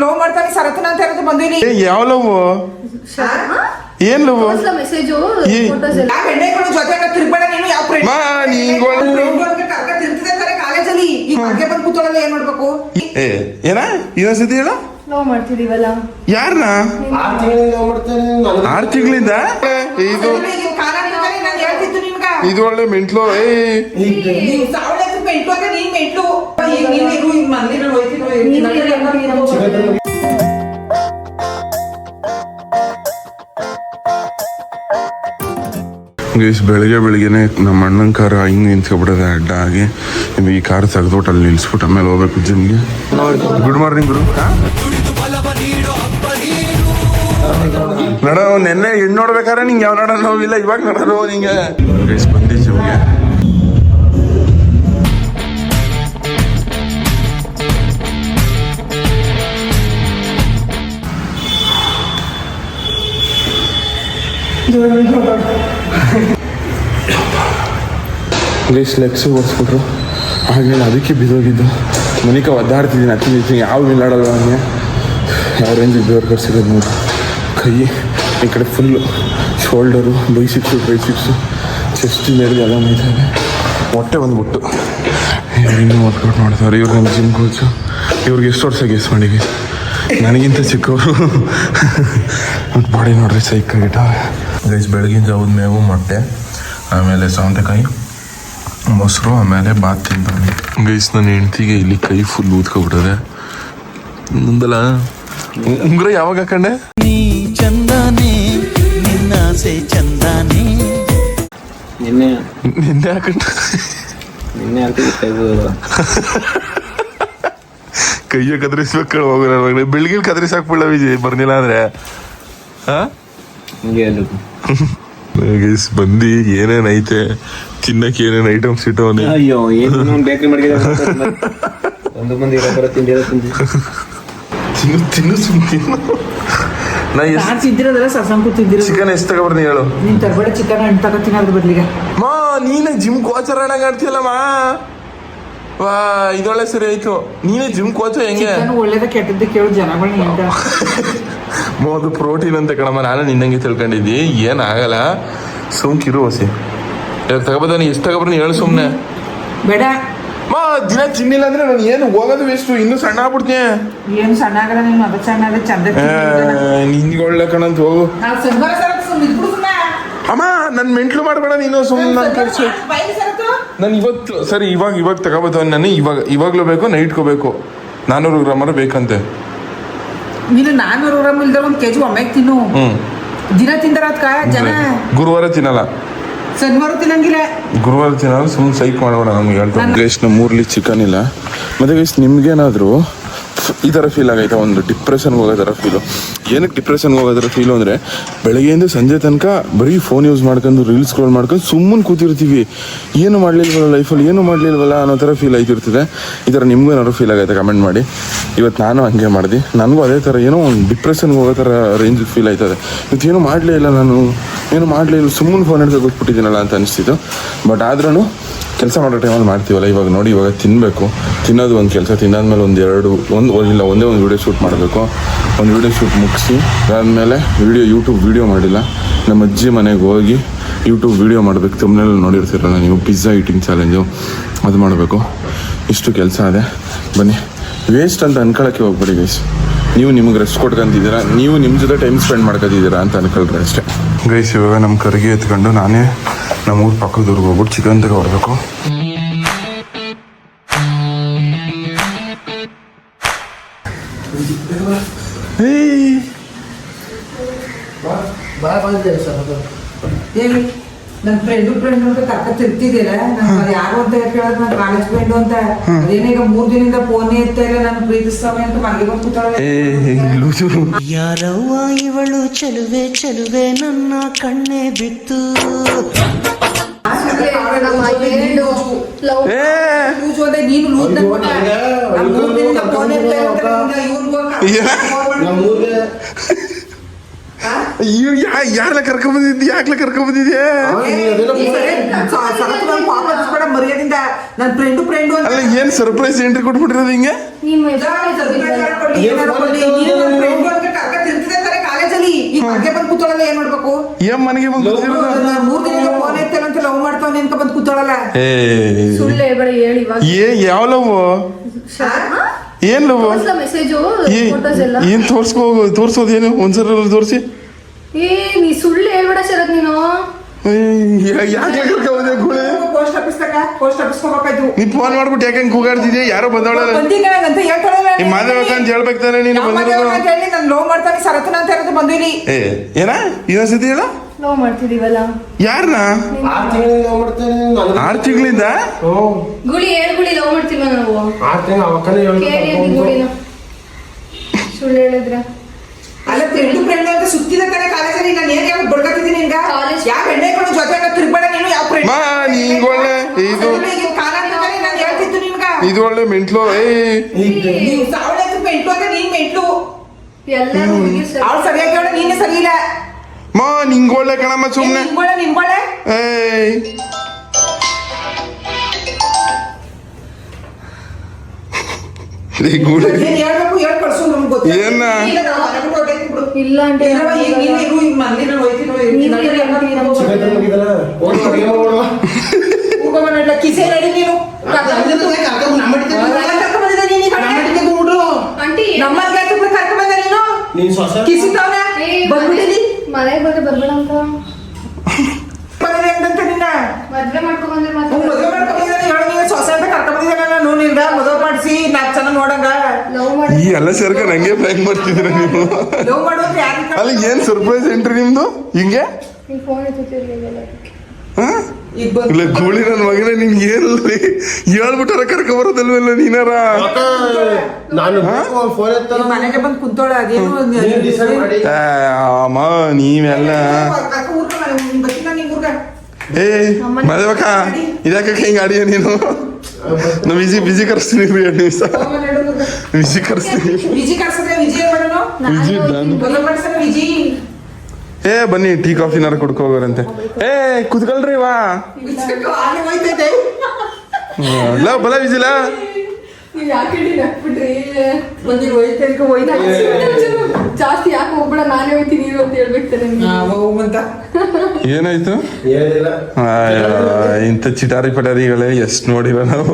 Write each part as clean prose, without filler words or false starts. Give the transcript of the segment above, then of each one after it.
Love ಮಾಡ್ತಾನೆ ಸರತನ ಅಂತ ಇರೋದು ಬಂದಿನಿ. ಯಾವ ಲವ್? ಏನ್ ಲವ್? ಮೆಸೇಜು ಹೆಣ್ಣೆಗಳು ಜೊತೆ ತಿರ್ಬೇಡ ನೀನು. ಯಾವ ತಿರ್ತಿದೆ ಕಾಲೇಜಲ್ಲಿ ಈ ಬಗ್ಗೆ ಬಂದು ಕೂತೋಳಲ್ಲ ಏನ್ ಮಾಡ್ಬೇಕು? ಏನ ಇನ್ನೊಂದ್ಸತಿ ಹೇಳ. ಲವ್ ಮಾಡ್ತಿದೀವಲ್ಲ ಯಾರನ್ನ? 6 ತಿಂಗಳಿಂದ ಇದು ಒಳ್ಳೆ ಮೆಂಟ್ಲು. ಬೆಳಿಗ್ಗೆ ಬೆಳಿಗ್ಗೆನೆ ನಮ್ಮ ಅಣ್ಣನ ಕಾರ್ ಹಿಂಗೆ ನಿಂತ್ಕೊಬಿಡೋದೆ ಅಡ್ಡ ಆಗಿ. ಈ ಕಾರ್ ತೆಗೆದ್ಬಿಟ್ಟು ಅಲ್ಲಿ ನಿಲ್ಸ್ಬಿಟ್ಟು ಆಮೇಲೆ ಹೋಗ್ಬೇಕು ಜಿಮ್ಗೆ. ಗುಡ್ ಮಾರ್ನಿಂಗ್ ಗುರು. ನೋಡ ನೆನ್ನೆ ಹೆಣ್ಣು ನೋಡ್ಬೇಕಾದ್ರೆ ನಿಂಗೆ ಯಾವ ನೋಡ ನೋವಿಲ್ಲ, ಇವಾಗ ನೋಡೋದು ನಿಂಗೆ. ಬಂದಿ ಜಿಮ್ಗೆ. ಲೆಗ್ಸ್ ಓಡಿಸ್ಬಿಟ್ರು ಹಾಗೆ ಅದಕ್ಕೆ ಬಿದ್ದೋಗಿದ್ದು. ಮನಿಕ ಒದ್ದಾಡ್ತಿದ್ದೀನಿ ಹತ್ತಿದ್ದೀನಿ ಯಾವ ವಿಲಾಡಲ್ಲ ಹಂಗೆ. ಯಾವ ರೇಂಜಿಗೆ ಬೇರೆ ಕರ್ಸಿರೋದು ನೋಡಿ. ಕೈ ಈ ಕಡೆ ಫುಲ್ಲು ಶೋಲ್ಡರು, ಬೈಸಿಪ್ಸು ಚೆಸ್ಟ್ ಮೇಲೆ ಎಲ್ಲ ಮೈತಾರೆ. ಹೊಟ್ಟೆ ಬಂದ್ಬಿಟ್ಟು ಇನ್ನೂ ವರ್ಕೌಟ್ ಮಾಡ್ತಾರೆ ಇವ್ರು. ನಮ್ಮ ಜಿಮ್ ಕೋಚು ಇವ್ರಿಗೆ ಎಷ್ಟು ವರ್ಷ ಗೆಸ್ ಮಾಡಿಗೆ ನನಗಿಂತ ಚಿಕ್ಕವರು. ಮತ್ತು ಬಾಡಿ ನೋಡ್ರಿ ಸೈಕಾಗಿಟ್ಟಾವೆ. ಗೈಸ್ ಬೆಳಗಿನ ಜಾವದ ಮೇವು, ಮೊಟ್ಟೆ, ಆಮೇಲೆ ಸೌತೆಕಾಯಿ, ಮೊಸರು, ಆಮೇಲೆ ಬಾತ್ ತಿಂತಾನೆ. ಗೈಸ್ ನನ್ನ ಹೆಂಡ್ತಿಗೆ ಇಲ್ಲಿ ಕೈ ಫುಲ್ ಊದ್ಕೊಬಿಟ್ಟದೆ. ನಂದಲ್ಲ ಉಂಗ್ರ ಯಾವಾಗ ಹಾಕೊಂಡೆ? ನೀ ಚಂದಾನೆ ನಿನ್ನ ಆಸೆ ಚಂದಾನೆ. ನಿನ್ನೆ ಹಾಕೊಂಡ ಕೈಯ ಕದ್ರಿಸ್ಬೇಕು ಹೋಗೋಣ. ಬೆಳಿಗ್ಗೆ ಕದ್ರಿಸ್ ಹಾಕ್ಬಿಡ ವಿಜಯ್ ಬರ್ನಿಲ್ಲ ಅಂದ್ರೆ. ಬಂದು ಏನೇನ್ ಐತೆ ತಿನ್ನಕ್ಕೆ, ಏನೇನ್ ಐಟಮ್ಸ್ ಇಟ್ಟವನೇ. ಅಯ್ಯೋ ಏನು ಬೇಕರಿ ಮಾಡಿದ್ರೆ ಒಂದು ಮಂದಿ ತಿನ್ನು ಸುಮ್ತಿನ್ನು. ಚಿಕನ್ ಎಷ್ಟು ತಗೊಬರ್ನಿ ಹೇಳು. ನೀನ್ ತರಬೇಡ ಚಿಕನ್ ಹಣ್ಣು ತಗೋತೀನಿ ಅದ್ರ ಬದ್ಲಿಗೆ. ಮಾ ನೀನೇ ಜಿಮ್ ಕೋಚರ್ ಆಡಂಗ ಆಡ್ತೀಯಲ್ಲಮ್ಮ. ವಾ ಇದೊಳ್ಳೆ ಸರಿ ಆಯ್ತು. ನೀನೇ ಜಿಮ್ ಕೋಚ ಹೆಂಗೆ? ಒಳ್ಳೇದ ಕೆಟ್ಟದ್ದು ಕೇಳು ಜನಗಳನ್ನ. ಅದು ಪ್ರೋಟೀನ್ ಅಂತ ಕಣಮ್ಮ. ನಾನು ನಿನ್ನಂಗೆ ತಿಳ್ಕೊಂಡಿದ್ದಿ. ಏನಾಗಲ್ಲ, ಸುಮ್ಕಿರು ಹೊಸಿ. ತಗೋಬೋದ ನೀ ಎಷ್ಟು ತಗೊಬರ್ನಿ ಹೇಳು ಸುಮ್ಮನೆ. ಬೇಡ ಮಾ ದಿನ ತಿನ್ನಿಲ್ಲ ಅಂದ್ರೆ ನಾನು ಏನು ಹೋಗೋದು ವೇಸ್ಟ್. ಇನ್ನೂ ಸಣ್ಣ ಆಗ್ಬಿಡ್ತೀನಿ. ಏನು ಸಣ್ಣ ಆಗಲ್ಲ ನೀನು. ಅದು ಸಣ್ಣ ಅದ ಚಂದ ನಿನ್ಗೆ ಒಳ್ಳೆ ಕಣಂತ ಹೋಗು. ಅಮ್ಮ ನನ್ ಮೆಂಟ್ಲು ಮಾಡ್ಬೇಡ ನೀನು ಸುಮ್ಮನೆ. ನಾನು ಇವತ್ತು ಸರಿ ಇವಾಗ ತಗೋಬೋದು. ನಾನು ಇವಾಗ್ಲೂ ಬೇಕು, ನೈಟ್ಕೋಬೇಕು. 400 ಗ್ರಾಮರ ಬೇಕಂತೆ. ನೀನು 400 ಗ್ರಾಮ್ ಇಲ್ದ 1 kg ಒಮ್ಮೆಗೆ ತಿನ್ನು. ದಿನ ತಿಂದಾರ ಜನ. ಗುರುವಾರ ತಿನ್ನಲ್ಲ, ಶನಿವಾರ ತಿನ್ನಂಗಿಲ್ಲ. ಗುರುವಾರ ತಿನ್ನಲ್ಲ. ಸುಮ್ಮನೆ ಸೈಕ್ ಮಾಡಬೇಡ. ನಮ್ಗೆ ಹೇಳ್ತಾರೆ ಗೈಸ್ ನಮ್ಮೂರ್ಲಿ ಚಿಕನ್ ಇಲ್ಲ. ಮತ್ತೆ ಗೈಸ್ ನಿಮ್ಗೇನಾದ್ರು ಈ ಥರ ಫೀಲ್ ಆಗೈತೆ, ಒಂದು ಡಿಪ್ರೆಷನ್ಗೆ ಹೋಗೋ ಥರ ಫೀಲು. ಏನಕ್ಕೆ ಡಿಪ್ರೆಷನ್ಗೆ ಹೋಗೋ ಥರ ಫೀಲು ಅಂದರೆ ಬೆಳಗ್ಗೆಯಿಂದ ಸಂಜೆ ತನಕ ಬರೀ ಫೋನ್ ಯೂಸ್ ಮಾಡ್ಕೊಂಡು ರೀಲ್ಸ್ ಸ್ಕ್ರೋಲ್ ಮಾಡ್ಕೊಂಡು ಸುಮ್ಮನೆ ಕೂತಿರ್ತೀವಿ. ಏನು ಮಾಡಲಿಲ್ವಲ್ಲ ಲೈಫಲ್ಲಿ, ಏನು ಮಾಡಲಿಲ್ವಲ್ಲ ಅನ್ನೋ ಥರ ಫೀಲ್ ಆಯ್ತಿರ್ತದೆ. ಈ ಥರ ನಿಮಗೂ ಏನಾದ್ರು ಫೀಲ್ ಆಗೈತೆ ಕಮೆಂಟ್ ಮಾಡಿ. ಇವತ್ತು ನಾನು ಹಂಗೆ ಮಾಡಿದೆ. ನನಗೂ ಅದೇ ಥರ ಏನೋ ಒಂದು ಡಿಪ್ರೆಷನ್ಗೆ ಹೋಗೋ ಥರ ರೇಂಜಿಗೆ ಫೀಲ್ ಆಯ್ತದೆ. ಇವತ್ತು ಏನೂ ಮಾಡಲೇ ಇಲ್ಲ, ನಾನು ಏನು ಮಾಡಲೇ ಇಲ್ಲ, ಸುಮ್ಮನೆ ಫೋನ್ ಹಿಡ್ದು ಗೊತ್ಬಿಟ್ಟಿದ್ದೀನಲ್ಲ ಅಂತ ಅನಿಸ್ತಿತ್ತು. ಬಟ್ ಆದ್ರೂ ಕೆಲಸ ಮಾಡೋ ಟೈಮಲ್ಲಿ ಮಾಡ್ತೀವಲ್ಲ. ಇವಾಗ ನೋಡಿ, ಇವಾಗ ತಿನ್ನಬೇಕು. ತಿನ್ನೋದು ಒಂದು ಕೆಲಸ. ತಿಂದಾದ್ಮೇಲೆ ಒಂದೇ ಒಂದು ವೀಡಿಯೋ ಶೂಟ್ ಮಾಡಬೇಕು. ಒಂದು ವೀಡಿಯೋ ಶೂಟ್ ಮುಗಿಸಿ ಅದಾದಮೇಲೆ ಯೂಟ್ಯೂಬ್ ವೀಡಿಯೋ ಮಾಡಿಲ್ಲ, ನಮ್ಮ ಅಜ್ಜಿ ಮನೆಗೆ ಹೋಗಿ ಯೂಟ್ಯೂಬ್ ವೀಡಿಯೋ ಮಾಡಬೇಕು. ತಮ್ಮನೇಲಿ ನೋಡಿರ್ತೀರಲ್ಲ ನೀವು, ಪಿಜ್ಜಾ ಈಟಿಂಗ್ ಚಾಲೆಂಜು ಅದು ಮಾಡಬೇಕು. ಇಷ್ಟು ಕೆಲಸ ಇದೆ. ಬನ್ನಿ, ವೇಸ್ಟ್ ಅಂತ ಅನ್ಕೊಳ್ಳೋಕ್ಕೆ ಹೋಗ್ಬೇಡಿ ಗೈಸ್. ನೀವು ನಿಮಗೆ ರೆಸ್ಟ್ ಕೊಟ್ಕೊಂತಿದ್ದೀರಾ, ನೀವು ನಿಮ್ಮ ಜೊತೆ ಟೈಮ್ ಸ್ಪೆಂಡ್ ಮಾಡ್ಕೊತಿದ್ದೀರಾ ಅಂತ ಅನ್ಕೊಳ್ರಿ ಅಷ್ಟೇ ಗೈಸ್. ಇವಾಗ ನಮ್ಮ ಕರಿಗೆ ಎತ್ಕೊಂಡು ನಾನೇ ನಮ್ಮ ಊರು ಪಕ್ಕದೂರ್ಗೆ ಹೋಗ್ಬಿಟ್ಟು ಚಿಕನ್ ತಗೊಬರ್ಬೇಕು. ನನ್ನ ಫ್ರೆಂಡ್ ಅಂತ ಕರ್ಕೊತಿರ್ತಿದ್ದೀರ. ನಾನು ಯಾರು ಅಂತ ಕೇಳೋದು, ನನ್ನ ಕಾಲೇಜ್ ಫ್ರೆಂಡು ಅಂತ. ಅದೇನೀಗ 3 ದಿನದಿಂದ ಫೋನೇ ಇರ್ತಾ ಇಲ್ಲ. ನಾನು ಪ್ರೀತಿಸ್ತಾವೆ ಅಂತ ಮನೆಗೆ ಬಂದು ಕೂತಾಳೆ. ಯಾರವ್ವ ಇವಳು ಚೆಲುವೆ ಚೆಲುವೆ ನನ್ನ ಕಣ್ಣೆ ಬಿತ್ತು. ನೀನು ಅಯ್ಯೋ ಯಾರ್ಲ ಕರ್ಕೊಂಡ್ ಬಂದಿದ್ದಿ ಯಾಕ್ಲ ಕರ್ಕೊಂಡ್ ಬಂದಿದ್ಯಾ ಸರಕು ನನ್ ಪಾಪ ಹಚ್ಬೇಡ ಮರ್ಯಾದಿಂದ ನನ್ ಫ್ರೆಂಡು ಅಲ್ಲ ಏನ್ ಸರ್ಪ್ರೈಸ್ ಎಂಟ್ರಿ ಕೊಟ್ಬಿಟ್ಟಿರೋದು ಹಿಂಗೆ ಕಾಲೇಜಲ್ಲಿ ಈಗ ಮನೆಗೆ ಬಂದು ಕೂತಾಳಲ್ಲ ಏನ್ ಮಾಡ್ಬೇಕು ಏನ್ ಮನೆಗೆ ಬಂದು ಕೂತಿರೋದು? 3 ದಿನ ಫೋನ್ ಎತ್ತಲ್ಲ ಅಂತ ಲವ್ ಮಾಡ್ತಾವ್ ನೆನ್ಕ ಬಂದು ಕೂತಾಳಲ್ಲ ಏ ಸುಳ್ಳು ಹೇಳ್ಬೇಡ ಹೇಳಿ ಇವಾಗ ಯಾವ ಲವ್ ಏನ್ ಲವ್ ಮೆಸೇಜು ಫೋಟೋಸ್ ಎಲ್ಲ ಏನ್ ತೋರ್ಸೋದೇನು ಒಂದ್ಸಲ ತೋರ್ಸಿ ಏ ನೀ ಸುಳ್ಳು ಹೇಳ್ಬೇಡ ಶರತ್ ನೀನು ಯಾಕೆ ಕರ್ಕೊಂಡೆ ಗುಳೆ ಪೋಸ್ಟ್ ಆಫೀಸ್ ಹೋಗ್ಬೇಕಾಯ್ತು ನೀ ಫೋನ್ ಮಾಡ್ಬಿಟ್ಟು ಯಾಕೆ ಕೂಗಾಡ್ತಿದ್ಯಾ ಯಾರೋ ಬಂದವಳಲ್ಲ ಬಂದಿಲ್ಲ ಅಂತ ಹೇಳ್ತಾಳಲ್ಲ ಈ ಮಾದೇವಕ್ಕ ಅಂತ ಹೇಳ್ಬೇಕು ತಾನೆ ನೀನು ಬಂದಿರೋದು ನಾನು ಲವ್ ಮಾಡ್ತಾನೆ ಸರತನ ಅಂತ ಇರೋದು ಬಂದಿನಿ ಏ ಏನ ಇನ್ನೊಂದ್ಸತಿ ಹೇಳ ಲವ್ ಮಾಡ್ತಿದೀವಲ್ಲ ಯಾರನ್ನ 6 ತಿಂಗಳಿಂದ ಗುಳಿ ಹೇಳ್ ಗುಳಿ ಲವ್ ಮಾಡ್ತೀವ ನಾವು 6 ತಿಂಗಳು ಅವಕ್ಕನೇ ಕೇಳಿ ಅಂದಿ ಗುಳಿನ ಸುಳ್ಳು ಹೇಳಿದ್ರ ಅಲ್ಲ ಫ್ರೆಂಡ್ ಅಂತ ಸುತ್ತಿದ ಕಡೆ ಕಾಲೇಜಲ್ಲಿ ನಾನು ಏನ್ ಯಾವಾಗ ಬಡ್ಕತ್ತಿದ್ದೀನಿ ನಿನ್ಗ ಯಾವ ಹೆಣ್ಣೆಗಳು ಜೊತೆ ತಿರ್ಬೇಡ ನೀನು ಯಾವ ಫ್ರೆಂಡ್ ಮಾ ನೀಂಗ್ ಒಳ್ಳೆ ಇದು ಕಾಲ ನಾನು ಹೇಳ್ತಿದ್ದು ನಿನ್ಗ ಇದು ಒಳ್ಳೆ ಮೆಂಟ್ಲು ನೀವು ಸಾವಳೆ ಮೆಂಟ್ಲು ಅಂದ್ರೆ ನೀನ್ ಮೆಂಟ್ಲು ಎಲ್ಲ ಹುಡುಗಿ ಅವ್ಳು ಸರಿಯಾಗಿ ಹೇಳ ನೀನೇ ಸರಿ ಇಲ್ಲ ಮಾ ನಿಂಗ್ ಒಳ್ಳೆ ಕಣಮ್ಮ ಸುಮ್ನೆ ನಿನ್ಗೊಳೆ ಏಯ್ ಗೂಳಿ ಏನ್ ಹೇಳ್ಬೇಕು ಹೇಳ್ ಕಳ್ಸು ನಮ್ಗೆ ಗೊತ್ತಿಲ್ಲ ಏನ? ಇಲ್ಲ, ನಾವು ಮನೆಗೆ ಹೊರ್ಟೋಗ್ತೀವಿ ಬಿಡು. ಇಲ್ಲ ಅಂದ್ರೆ ಇಲ್ಲವ, ಈಗ ನೀನು ಇರು, ಈಗ ಮಂದಿ ನಾನು ಹೋಯ್ತೀನಿ, ಹೋಗೋಣ, ಕಿಸೆ ನಡಿ ನೀನು ಕರ್ಕೊಂಡ್ಬಂದಿದ್ದೆ ನೀನು ಈ ಕಡೆ. ಆಂಟಿ ನಮ್ಮ ಮನೆಗೆ ಕರ್ಕೊಂಡ್ಬಂದ ನೀನು ಕಿಸಿದವನ ಬಂದ್ಬಿಟ್ಟಿದಿ ಮನೆಗೆ ಬಂದ್ರೆ ಬರ್ಬೇಡ ಅಂತ ಬಂದಿದೆ ಅಂತ ನಿನ್ನ ಮದ್ವೆ ಮಾಡ್ಕೊಂಡ್ಬಂದ್ರೆ ಮಾತ್ರ ಮದುವೆ ಮಾಡ್ಕೊಂಡ್ಬಂದಿದ್ದಾನೆ ಹೇಳು ನೀನು ಸೊಸೆ ಅಂತ ಕರ್ಕೊಂಡ್ಬಂದಿದ್ದಾನೆ ನಾನು ನಿನ್ಗ ಮದುವೆ ಮಾಡಿಸಿ 4 ಜನ ನೋಡಂಗ ಲವ್ ಮಾಡಿ ಈ ಎಲ್ಲ ಸೇರ್ಕ ನಂಗೆ ಪ್ಲಾನ್ ಮಾಡ್ತಿದ್ರ ನೀವು ಲವ್ ಮಾಡೋದು ಯಾರು ಅಲ್ಲ ಏನ್ ಸರ್ಪ್ರೈಸ್ ಎಂಟ್ರಿ ನಿಮ್ದು ಹಿಂಗೆ ನೀನ್ ಫೋನ್ ಎತ್ತಿರ್ಲಿಲ್ಲ ಹಾ? ಈಗ ಬಂದು ಇಲ್ಲ ಗೂಳಿ ನನ್ನ ಮಗನೇ ನಿನ್ಗೆ ಏನಲ್ಲಿ ಹೇಳ್ಬಿಟ್ಟಾರ ಕರ್ಕ ಬರೋದಲ್ವಲ್ಲ ನೀನಾರ ನಾನು ಫೋನ್ ಈ ಮನೆಗೆ ಬಂದು ಕುಂತೋಳ ಅದೇನು ಅಮ್ಮ ನೀವೆಲ್ಲ ಏ ಮದೇವಕ್ಕ ಇದಕ್ಕ ಹಿಂಗ ಆಡಿಯ ನೀನು ನಾ ಬಿಜಿ ಕರ್ಸ್ತೀನಿ 2 ನಿಮಿಷ ಬಿಜಿ ಕರ್ಸ್ತೀನಿ ವಿಜಿ ಕರ್ಸದ್ರೆ ವಿಜಿ ಮಾಡೋಣ ವಿಜಿ ನಾನು ಮದುವೆ ಮಾಡ್ಸಲ್ಲ ವಿಜಿ ಏ ಬನ್ನಿ ಟೀ ಕಾಫಿನಾರ ಕೊಡ್ಕೋಗರಂತೆ ಏ ಕುತ್ಕೊಳ್ರಿ ವಾ ಲವ್ ಬಲ ವಿಜಿಲ ನೀವ್ ಯಾಕೆ ಹಾಕ್ಬಿಟ್ರಿ ಬಂದಿ ಹೋಯ್ತಾ ಜಾಸ್ತಿ ಯಾಕೆ ಹೋಗ್ಬೇಡ ನಾನೇ ಹೋಗ್ತೀನಿ ಇರು ಅಂತ ಹೇಳ್ಬೇಕು ಹೋಗಂತ ಏನಾಯ್ತು ಏನಿಲ್ಲ ಇಂಥ ಚಿಟಾರಿ ಪಟಾರಿಗಳೇ ಎಷ್ಟು ನೋಡಿವ ನಾವು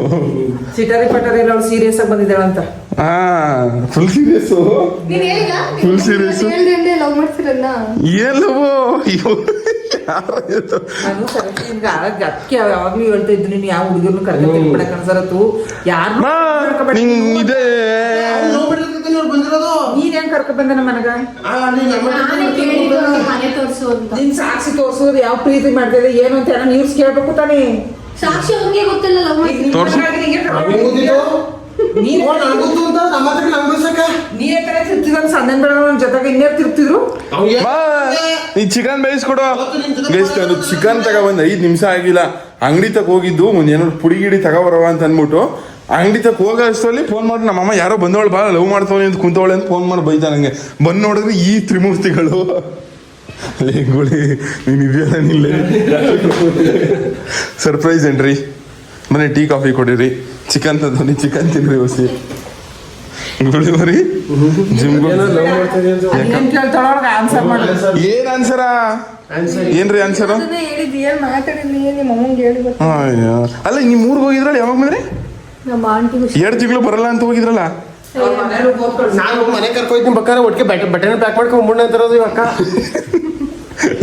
ಚಿಟಾರಿ ಪಟಾರಿ ಅವಳು ಸೀರಿಯಸ್ ಆಗಿ ಬಂದಿದ್ದಾಳಂತ ಹಾ ಫುಲ್ ಸೀರಿಯಸ್ ನೀನ್ ಹೇಳಿಲ್ಲ Full serious? ಹೇಳ್ದೆ ಲವ್ ಮಾಡ್ತಿರಲ್ಲ ಎಲ್ಲವೋ ನಾನು ಸರಕ್ಕೆ ನಿನ್ಗೆ ಅದಕ್ಕೆ ಯಾವಾಗ್ಲೂ ಹೇಳ್ತಾ ಇದ್ದು ನೀನು ಯಾವ ಹುಡುಗರ್ನು ಕರ್ಕೊಂಡ್ಬಿಡ ಕನ್ಸರತ್ತು ಯಾರು ಇದೆ ಬಂದಿರೋದು ನೀನ್ ಹೆಂಗ್ ಕರ್ಕ ಬಂದ ನಮ್ಮ ಮನಗ ನಾನೇ ಕೇಳಿದ್ದು ಮನೆ ತೋರ್ಸು ಅಂತ ನಿನ್ ಸಾಕ್ಷಿ ತೋರ್ಸೋದು ಯಾವ ಪ್ರೀತಿ ಮಾಡ್ತಿದೆ ಏನು ಅಂತ ಎಲ್ಲ ನ್ಯೂಸ್ ಕೇಳ್ಬೇಕು ತಾನೇ ಸಾಕ್ಷಿ ಅವ್ನಿಗೆ ಗೊತ್ತಿಲ್ಲ ಲವ್ ಈಗ ಮಾಡ್ತೀನಿ ನಿನ್ ತೋರ್ಸು. ಮನೆಯಾಗಿ ನಿಂಗೆ ಕರ್ಕೊಂಡ್ ನೀನ್ ನೀನೇ ತಾನೇ ತಿರ್ತಿದ್ರು ಸಂದನ್ ಬೇಡ ನನ್ನ ಜೊತೆಗೆ ಇನ್ನೇರ್ ತಿರ್ತಿದ್ರು ಈ ಚಿಕನ್ ಬೇಯಿಸ್ಕೊಡು ಗೈಸ್ ನಾನು ಚಿಕನ್ ತಗೊಬಂದು 5 ನಿಮಿಷ ಆಗಿಲ್ಲ ಅಂಗಡಿ ತಗ ಹೋಗಿದ್ದು ಏನಾದ್ರು ಪುಡಿ ಗಿಡಿ ತಗೋಬರವ ಅಂತ ಅಂದ್ಬಿಟ್ಟು ಅಂಗಡಿ ತಗ ಹೋಗೋ ಅಷ್ಟರಲ್ಲಿ ಫೋನ್ ಮಾಡಿ ನಮ್ಮಮ್ಮ ಯಾರೋ ಬಂದವಳು ಬಾ ಲವ್ ಮಾಡ್ತಾವಳೆ ಅಂತ ಕುಂತವಳೆ ಅಂತ ಫೋನ್ ಮಾಡಿ ಬೈತಾ ನಂಗೆ ಬಂದು ನೋಡಿದ್ರೆ ಈ ತ್ರಿಮೂರ್ತಿಗಳು ಲೇಗುಳಿ ನೀನು ಇದೆಯಲ್ಲ ನಿಲ್ಲ ಸರ್ಪ್ರೈಸ್ ಏನ್ರಿ ಮನೆ ಟೀ ಕಾಫಿ ಕೊಡಿರಿ ಚಿಕನ್ ತಂದವನಿ ಚಿಕನ್ ತಿನ್ರಿ ಹೊಸಿ ಗುಳಿ ಮರಿ ಜಿಮ್ ಅದೇನ್ ಕೇಳ್ತಾಳ ಆನ್ಸರ್ ಮಾಡ ಏನ್ ಆನ್ಸರ ಏನ್ರಿ ಆನ್ಸರ್ ಹೇಳಿದ್ ಏನ್ ಮಾತಾಡಿದ್ನಿ ನಿಮ್ಮ ಅಮ್ಮಂಗೆ ಹೇಳಿ ಗೊತ್ತ ಅಲ್ಲ ನಿಮ್ ಊರ್ಗ್ ಹೋಗಿದ್ರಲ್ಲ ಯಾವಾಗ ಬಂದ್ರಿ ನಮ್ಮ ಆಂಟಿಗೂ 2 ತಿಂಗಳು ಬರಲ್ಲ ಅಂತ ಹೋಗಿದ್ರಲ್ಲ ನಾನು ಮನೆ ಕರ್ಕೊಯ್ತೀನಿ ಬೇಕಾದ್ರೆ ಒಟ್ಟಿಗೆ ಬಟ್ಟೆನ ಪ್ಯಾಕ್ ಮಾಡ್ಕೊಂಡು ಮುಂಡೆ ಅಂತಾರದು ಇವಕ್ಕ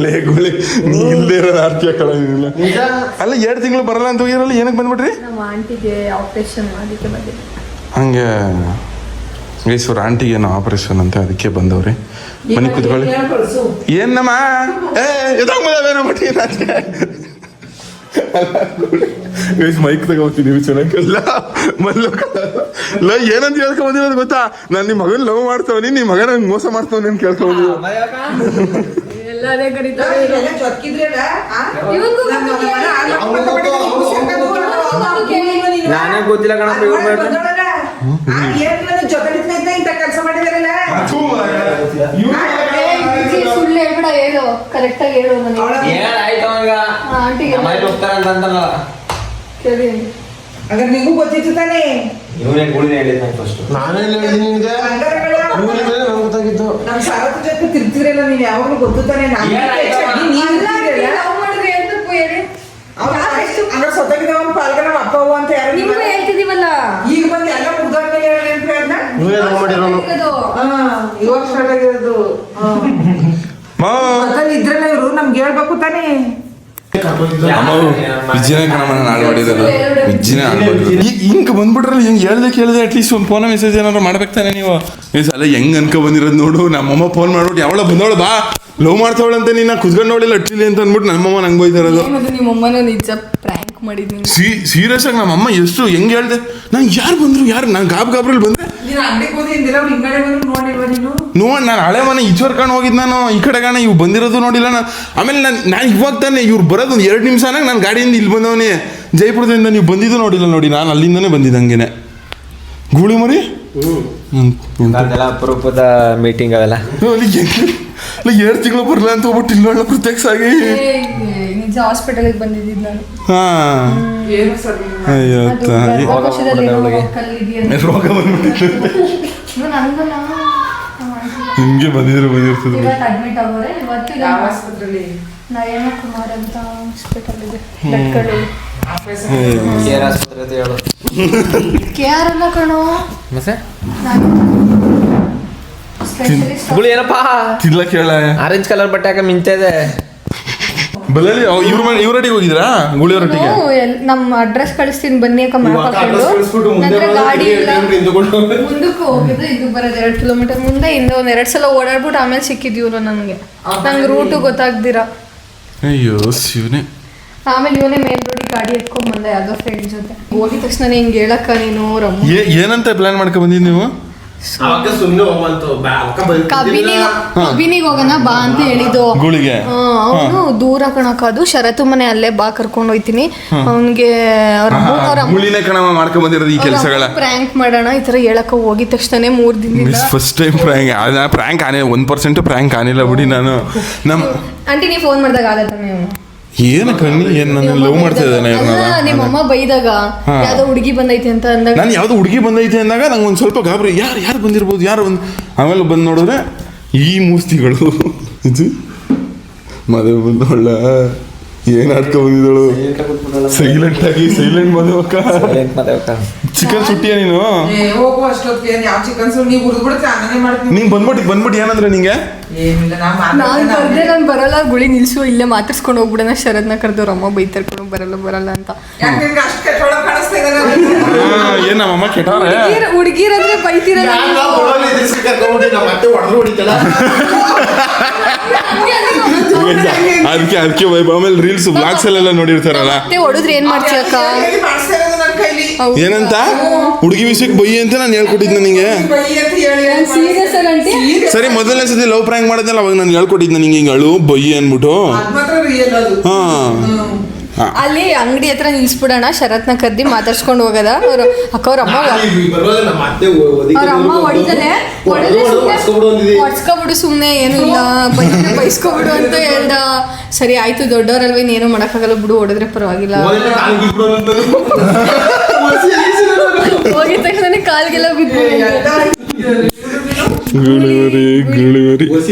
ಲೇಗುಳಿ ನೀ ಇಲ್ದೇ ಇರೋ ಆರ್ತಿ ಹಾಕೊಳ್ಳೋದಿಲ್ಲ ನಿಜ ಅಲ್ಲ 2 ತಿಂಗಳು ಬರಲ್ಲ ಅಂತ ಹೋಗಿದ್ರಲ್ಲ ಏನಕ್ಕೆ ಬಂದ್ಬಿಟ್ರಿ ನಮ್ಮ ಆಂಟಿಗೆ ಆಪರೇಷನ್ ಅದಕ್ಕೆ ಬಂದಿದ್ದೆ ಹಂಗೆ ಗೈಸೂರ್ ಆಂಟಿಗೆ ಏನೋ ಆಪರೇಷನ್ ಅಂತ ಅದಕ್ಕೆ ಬಂದವ್ರಿ ಮನೆ ಕುತ್ಕೊಳ್ಳಿ ಕಳ್ಸು ಏನಮ್ಮ ಎದಾಗ್ಬೋದೇನೋ ಮಟ್ಟಿ ಗೈಸ್ ಮೈಕ್ ತಗೋತೀನಿ ಚೆನ್ನಾಗಿಲ್ಲ ಮಲ್ಲ ಏನಂತ ಕೇಳ್ಕೊಂಬಂದಿರೋದು ಗೊತ್ತಾ ನಾನು ನಿಮ್ಮ ಮಗನ್ ಲವ್ ಮಾಡ್ತಾವನಿ ನಿಮ್ಮ ಮಗನ ಮೋಸ ಮಾಡ್ತಾವನಿ ಅಂತ ಕೇಳ್ಕೊಂಬಂದಿರೋ ಎಲ್ಲದೇ ಕರೀತಾರೆ ಎಲ್ಲ ಜೊತ್ಕಿದ್ರಲ್ಲ ಇವತ್ತು ನಾನೇ ಗೊತ್ತಿಲ್ಲ ಕಣಪ್ಪ ಜೊತೆ ಇಂತ ಕೆಲಸ ಮಾಡಿದಾರಲ್ಲ ಸುಳ್ಳು ಹೇಳ್ಬೇಡ ಕರೆಕ್ಟ್ ಆಗಿ ಹೇಳು ನನಗೆ. ಏನಾಯ್ತು ಅವಾಗ ಆಂಟಿಗೆ ಮನೆಗೆ ಹೋಗ್ತಾರಂತಂತಲ್ಲ ಕೇಳಿ. ಹಾಗಾದ್ರೆ ನಿಂಗೂ ಗೊತ್ತಿತ್ತು ತಾನೇ. ಇವನೇ ಗುಳಿನ ಹೇಳಿದ್ ನಂಗೆ ಫಸ್ಟ್. ನಾನೇನ್ ಹೇಳಿದೀನಿ ನಿನ್ಗೆ? ನಂಗೆ ಗೊತ್ತಾಗಿತ್ತು. ನಮ್ ಸಾರಥಿ ಜೊತೆ ತಿರ್ತಿರಲ್ಲ ನೀನ್ ಯಾವಾಗ್ಲೂ ಗೊತ್ತು ತಾನೆ. ಸೊತ್ತಾಗಿದ್ದವನ್ ಪಾಲ್ಗ ನಮ್ಮ ಅಪ್ಪ ಅವ್ವ ಅಂತ ಯಾರು ನಿಮ್ಗೂ ಹೇಳ್ತಿದೀವಲ್ಲ. ಈಗ ಬಂದು ಎಲ್ಲ ಮುಗ್ದಾದ್ಮೇಲೆ ಹೇಳಿ ಅಂತ ನೀವೇ ಲವ್ ಮಾಡಿರೋನು. ಇವಾಗ ಸ್ಟಾರ್ಟ್ ಆಗಿರೋದು. ಅದ್ರಲ್ಲಿ ಇದ್ರಲ್ಲ ಇವ್ರು ನಮ್ಗೆ ಹೇಳ್ಬೇಕು ತಾನೇ. ವಿಜ್ಜಿನ ಕಣಮ್ಮ ನಾನು ಹಾಳು ಮಾಡಿದಲ್ಲ, ವಿಜ್ಜಿನ ಹಿಂಗೆ ಬಂದ್ಬಿಟ್ರಲ್ಲ, ಹಿಂಗೆ ಹೇಳ್ದೆ ಅಟ್ಲೀಸ್ಟ್ ಒಂದು ಫೋನ ಮೆಸೇಜ್ ಏನಾದ್ರು ಮಾಡ್ಬೇಕು ತಾನೆ ನೀವು. ಈ ಸಲ ಹೆಂಗ್ ಅನ್ಕೊ ಬಂದಿರೋದು ನೋಡು. ನಮ್ಮಮ್ಮ ಫೋನ್ ಮಾಡ್ಬಿಟ್ಟು ಯಾವಳ ಬಂದವಳು ಬಾ ಲವ್ ಮಾಡ್ತಾವಳಂತೆ ನಿನ್ನ ಕುತ್ಕೊಂಡು ನೋಡಿಲ್ಲ ಅಟ್ಟಿಲಿ ಅಂತ ಅಂದ್ಬಿಟ್ಟು ನಮ್ಮಮ್ಮ ನಂಗೆ ಬೈತಾರದು. ನಿಮ್ಮಮ್ಮನ ನಿಜ ಪ್ರ್ಯಾಂಕ್ ಮಾಡಿದ್ದೀನಿ. ಸೀರಿಯಸ್ ಆಗಿ ನಮ್ಮಮ್ಮ ಎಷ್ಟು ಹೆಂಗೆ ಹೇಳ್ದೆ, ನಾನು ಯಾರು ಬಂದ್ರು ಯಾರು ನಾನು ಗಾಬ್ರಲ್ಲಿ ಬಂದೆ. ನೀನು ಅಂಗಡಿಗೆ ಹೋದಿ ಹಿಂದಿಲ್ಲ ಅವ್ರು ಹಿಂಗಡೆ ಬಂದ್ರು ನೋಡಿಲ್ವ ನೀನು? ನಾನು ಹಳೆ ಮನೆ ಈಶ್ವರ್ಕಂಡು ಹೋಗಿದ್ದು, ನಾನು ಈ ಕಡೆ ಕಾಣ ಇವು ಬಂದಿರೋದು ನೋಡಿಲ್ಲ ನಾನು. ಆಮೇಲೆ ನಾನು ಇವಾಗ ತಾನೆ ಇವ್ರು ಬರೋದು ಒಂದು 2 ನಿಮಿಷನಾಗ ನಾನು ಗಾಡಿಯಿಂದ ಇಲ್ಲಿ ಬಂದವನೇ ಜೈಪುರದಿಂದ. ನೀವು ಬಂದಿದ್ದು ನೋಡಿಲ್ಲ ನೋಡಿ, ನಾನು ಅಲ್ಲಿಂದನೇ ಬಂದಿದ್ದೆ ಹಂಗೇನೆ. ಗೂಳಿ ಮರಿ ಅದೆಲ್ಲ ಅಪರೂಪದ ಮೀಟಿಂಗ್ ಅವೆಲ್ಲ. ಅಲ್ಲಿ 2 ತಿಂಗಳು ಬರಲ್ಲ ಅಂತ ಹೋಗ್ಬಿಟ್ಟು ಇಲ್ಲೊಳ್ಳೆ ಪ್ರತ್ಯಕ್ಷ ಆಗಿ ನಿಜ ಹಾಸ್ಪಿಟಲ್ಗೆ ಬಂದಿದ್ದೀನಿ ನಾನು. ಏನು ಸರ್ ಅಯ್ಯೋ ರೋಗ ಬಂದ್ಬಿಟ್ಟಿತ್ತು. ಹಿಂಗೆ ಬಂದಿರ್ತದೆ. ಅಡ್ಮಿಟ್ ಆಗೋರೆ ಇವತ್ತು. ಯಾವ ಆಸ್ಪತ್ರೆಯಲ್ಲಿ? ನಯನ ಕುಮಾರ್ ಅಂತ ಹಾಸ್ಪಿಟಲ್ ಇದೆ ಬೆಟ್ಕಳ್ಳಿ. ಕೇರ್ ಆಸ್ಪತ್ರೆ ಅಂತ ಹೇಳು. ಕೇರ್ ಅಲ್ಲ ಕಣೋ, ಮತ್ತೆ ಸ್ಪೆಷಲಿಸ್ಟ್. ಗುಳಿ ಏನಪ್ಪಾ ತಿನ್ಲ ಕೇಳ ಆರೆಂಜ್ ಕಲರ್ ಬಟ್ಟೆ ಹಾಕ ಮಿಂತ ಇದೆ ಬಲ್ಲಲ್ಲಿ ಇವ್ರೊಟ್ಟಿಗೆ ಹೋಗಿದ್ರಾ? ಗುಳಿಯವರೊಟ್ಟಿಗೆ ನಮ್ಮ ಅಡ್ರೆಸ್ ಕಳಿಸ್ತೀನಿ ಬನ್ನಿ ಅಕ್ಕ ಮಾಡ್ಕೊಂಡು. ನಂತರ ಗಾಡಿ ಇಲ್ಲ, ಮುಂದಕ್ಕೆ ಹೋಗಿದ್ದು ಇದು ಬರೋದು 2 ಕಿಲೋಮೀಟರ್ ಮುಂದೆ. ಇಂದ ಒಂದು 2 ಸಲ ಓಡಾಡ್ಬಿಟ್ಟು ಆಮೇಲೆ ಸಿಕ್ಕಿದ್ ಇವ್ರು ನಂಗೆ ರೂಟು ಗೊತ್ತಾಗ್ದಿರ. ಅಯ್ಯೋ ಶಿವನೇ. ಆಮೇಲೆ ಇವನೇ ಮೇನ್ ರೋಡಿಗೆ ಗಾಡಿ ಎತ್ಕೊಂಡ್ ಬಂದೆ ಯಾವ್ದೋ ಫ್ರೆಂಡ್ ಜೊತೆ. ಹೋಗಿದ ತಕ್ಷಣ ಹಿಂಗೆ ಹೇಳಕ್ಕ ನೀನು ಏನಂತ ಪ್ಲಾನ್ ಮಾಡ್ಕೊ ಬಂದಿದ್ದು ನೀವು? ಕಬಿನಿಗೆ ಹೋಗೋಣ ಬಾ ಅಂತ ಹೇಳಿದ್ದು. ಗುಳಿಗೆ ಅವನು ದೂರ ಕಣಕದು ಶರತ್ತು ಮನೆ ಅಲ್ಲೇ ಬಾ ಕರ್ಕೊಂಡು ಹೋಯ್ತೀನಿ ಅವನ್ಗೆ. ಗುಳಿನೇ ಕಣ ಮಾಡ್ಕೊ ಬಂದಿರೋದು ಈ ಕೆಲಸಗಳ. ಪ್ರ್ಯಾಂಕ್ ಮಾಡೋಣ ಈ ತರ ಹೇಳಕ್ಕ ಹೋಗಿದ ತಕ್ಷಣ 3 ದಿನದಿಂದ ಫಸ್ಟ್ ಟೈಮ್ ಪ್ರ್ಯಾಂಕ್ ಆನೆ 1% ಪ್ರ್ಯಾಂಕ್ ಆನಿಲ್ಲ ಬಿಡಿ. ನಾನು ಆಂಟಿ ನೀವು ಫೋನ್ ಮಾಡಿದಾಗ ಆಗತ್ತ ನೀವು ಏನು ಕಣ್ಣಿ ಏನ್ ನಾನು ಲವ್ ಮಾಡ್ತಾ ಇದ್ದಾನೆ ನಿಮ್ಮ ಅಮ್ಮ ಬೈದಾಗ ಯಾವ್ದೋ ಹುಡುಗಿ ಬಂದೈತೆ ಅಂತ ಅಂದಾಗ, ನಾನು ಯಾವ್ದೋ ಹುಡುಗಿ ಬಂದೈತೆ ಅಂದಾಗ ನಂಗೆ ಒಂದು ಸ್ವಲ್ಪ ಗಾಬರಿ, ಯಾರು ಬಂದಿರ್ಬೋದು ಯಾರು ಆಮೇಲೆ ಬಂದು ನೋಡಿದ್ರೆ ಈ ಮೂಸ್ತಿಗಳು ಇದು ಮದುವೆ ಬಂದವಳ ಏನ್ ಆಡ್ಕೊ ಬಂದಿದ್ದಳು. ಸೈಲೆಂಟ್ ಮದುವಕ್ಕ. ಚಿಕನ್ ಸುಟ್ಟಿಯ ನೀನು? ಹೋಗುವ ಅಷ್ಟೊತ್ತಿಗೆ ಯಾವ ಚಿಕನ್ ನೀವು ಹುರಿದ್ಬಿಡುತ್ತೆ ಹಂಗನೇ ಮಾಡ್ತೀನಿ. ನೀನ್ ಬಂದ್ಬಿಟ್ಟು ಏನಂದ್ರೆ ನಿಂಗೆ? ನಾನು ಬರಲ್ಲ ಗುಳಿ ನಿಲ್ಸು ಇಲ್ಲೇ ಮಾತಾಡ್ಸ್ಕೊಂಡು ಹೋಗ್ಬಿಡೋಣ. ಶರದ್ನ ಕರೆದವ್ರ ಅಮ್ಮ ಬೈತರ್ಕೊಂಡು ಬರಲ್ಲ ಅಂತ. ಏನ್ ನಮ್ಮಮ್ಮ ಕೆಟ್ಟವ್ರೆ? ಹುಡುಗಿರಂದ್ರೆ ಬೈತಿರಲ್ಲ. ಅದಕ್ಕೆ ಆಮೇಲೆ ರೀಲ್ಸ್ ಬ್ಲಾಗ್ಸ್ ಅಲ್ಲೆಲ್ಲ ನೋಡಿರ್ತಾರಲ್ಲ, ಹೊಡೆದ್ರೆ ಏನ್ ಮಾಡ್ತೀಯಕ್ಕ? ಏನಂತ ಹುಡುಗಿ ವಿಷಯಕ್ಕೆ ಬೈ ಅಂತ ನಾನು ಹೇಳ್ಕೊಟ್ಟಿದ್ನ ನಿಂಗೆ. ಸರಿ ಮೊದಲನೇ ಸತಿ ಲವ್ ಪ್ರ್ಯಾಂಕ್ ಮಾಡಿದ್ನಲ್ಲ ಅವಾಗ ನಾನು ಹೇಳ್ಕೊಟ್ಟಿದ್ನ ನಿಂಗೆ ಹಿಂಗೆ ಅಳು ಬೈ ಅನ್ಬಿಟ್ಟು. ಹಾ ಅಲ್ಲಿ ಅಂಗಡಿ ಹತ್ರ ನಿಲ್ಸ್ಬಿಡೋಣ, ಶರತ್ನ ಕರ್ದಿ ಮಾತಾಡ್ಸ್ಕೊಂಡು ಹೋಗದ. ಅವ್ರ ಅಮ್ಮ ಹೊಡಿತಾನೆ, ಹೊಡ್ಸ್ಕೊಬಿಡು ಸುಮ್ನೆ ಏನು ಇಲ್ಲ ಬೈಸ್ಕೊಬಿಡು ಅಂತ ಹೇಳ್ದ. ಸರಿ ಆಯ್ತು ದೊಡ್ಡವ್ರಲ್ವ ಇನ್ನೇನು ಮಾಡಕ್ಕಾಗಲ್ಲ ಬಿಡು, ಹೊಡೆದ್ರೆ ಪರವಾಗಿಲ್ಲ. ಹೋಗಿದ ತಕ್ಷಣ ಕಾಲ್ಗೆಲ್ಲ ಬಿದ್ದು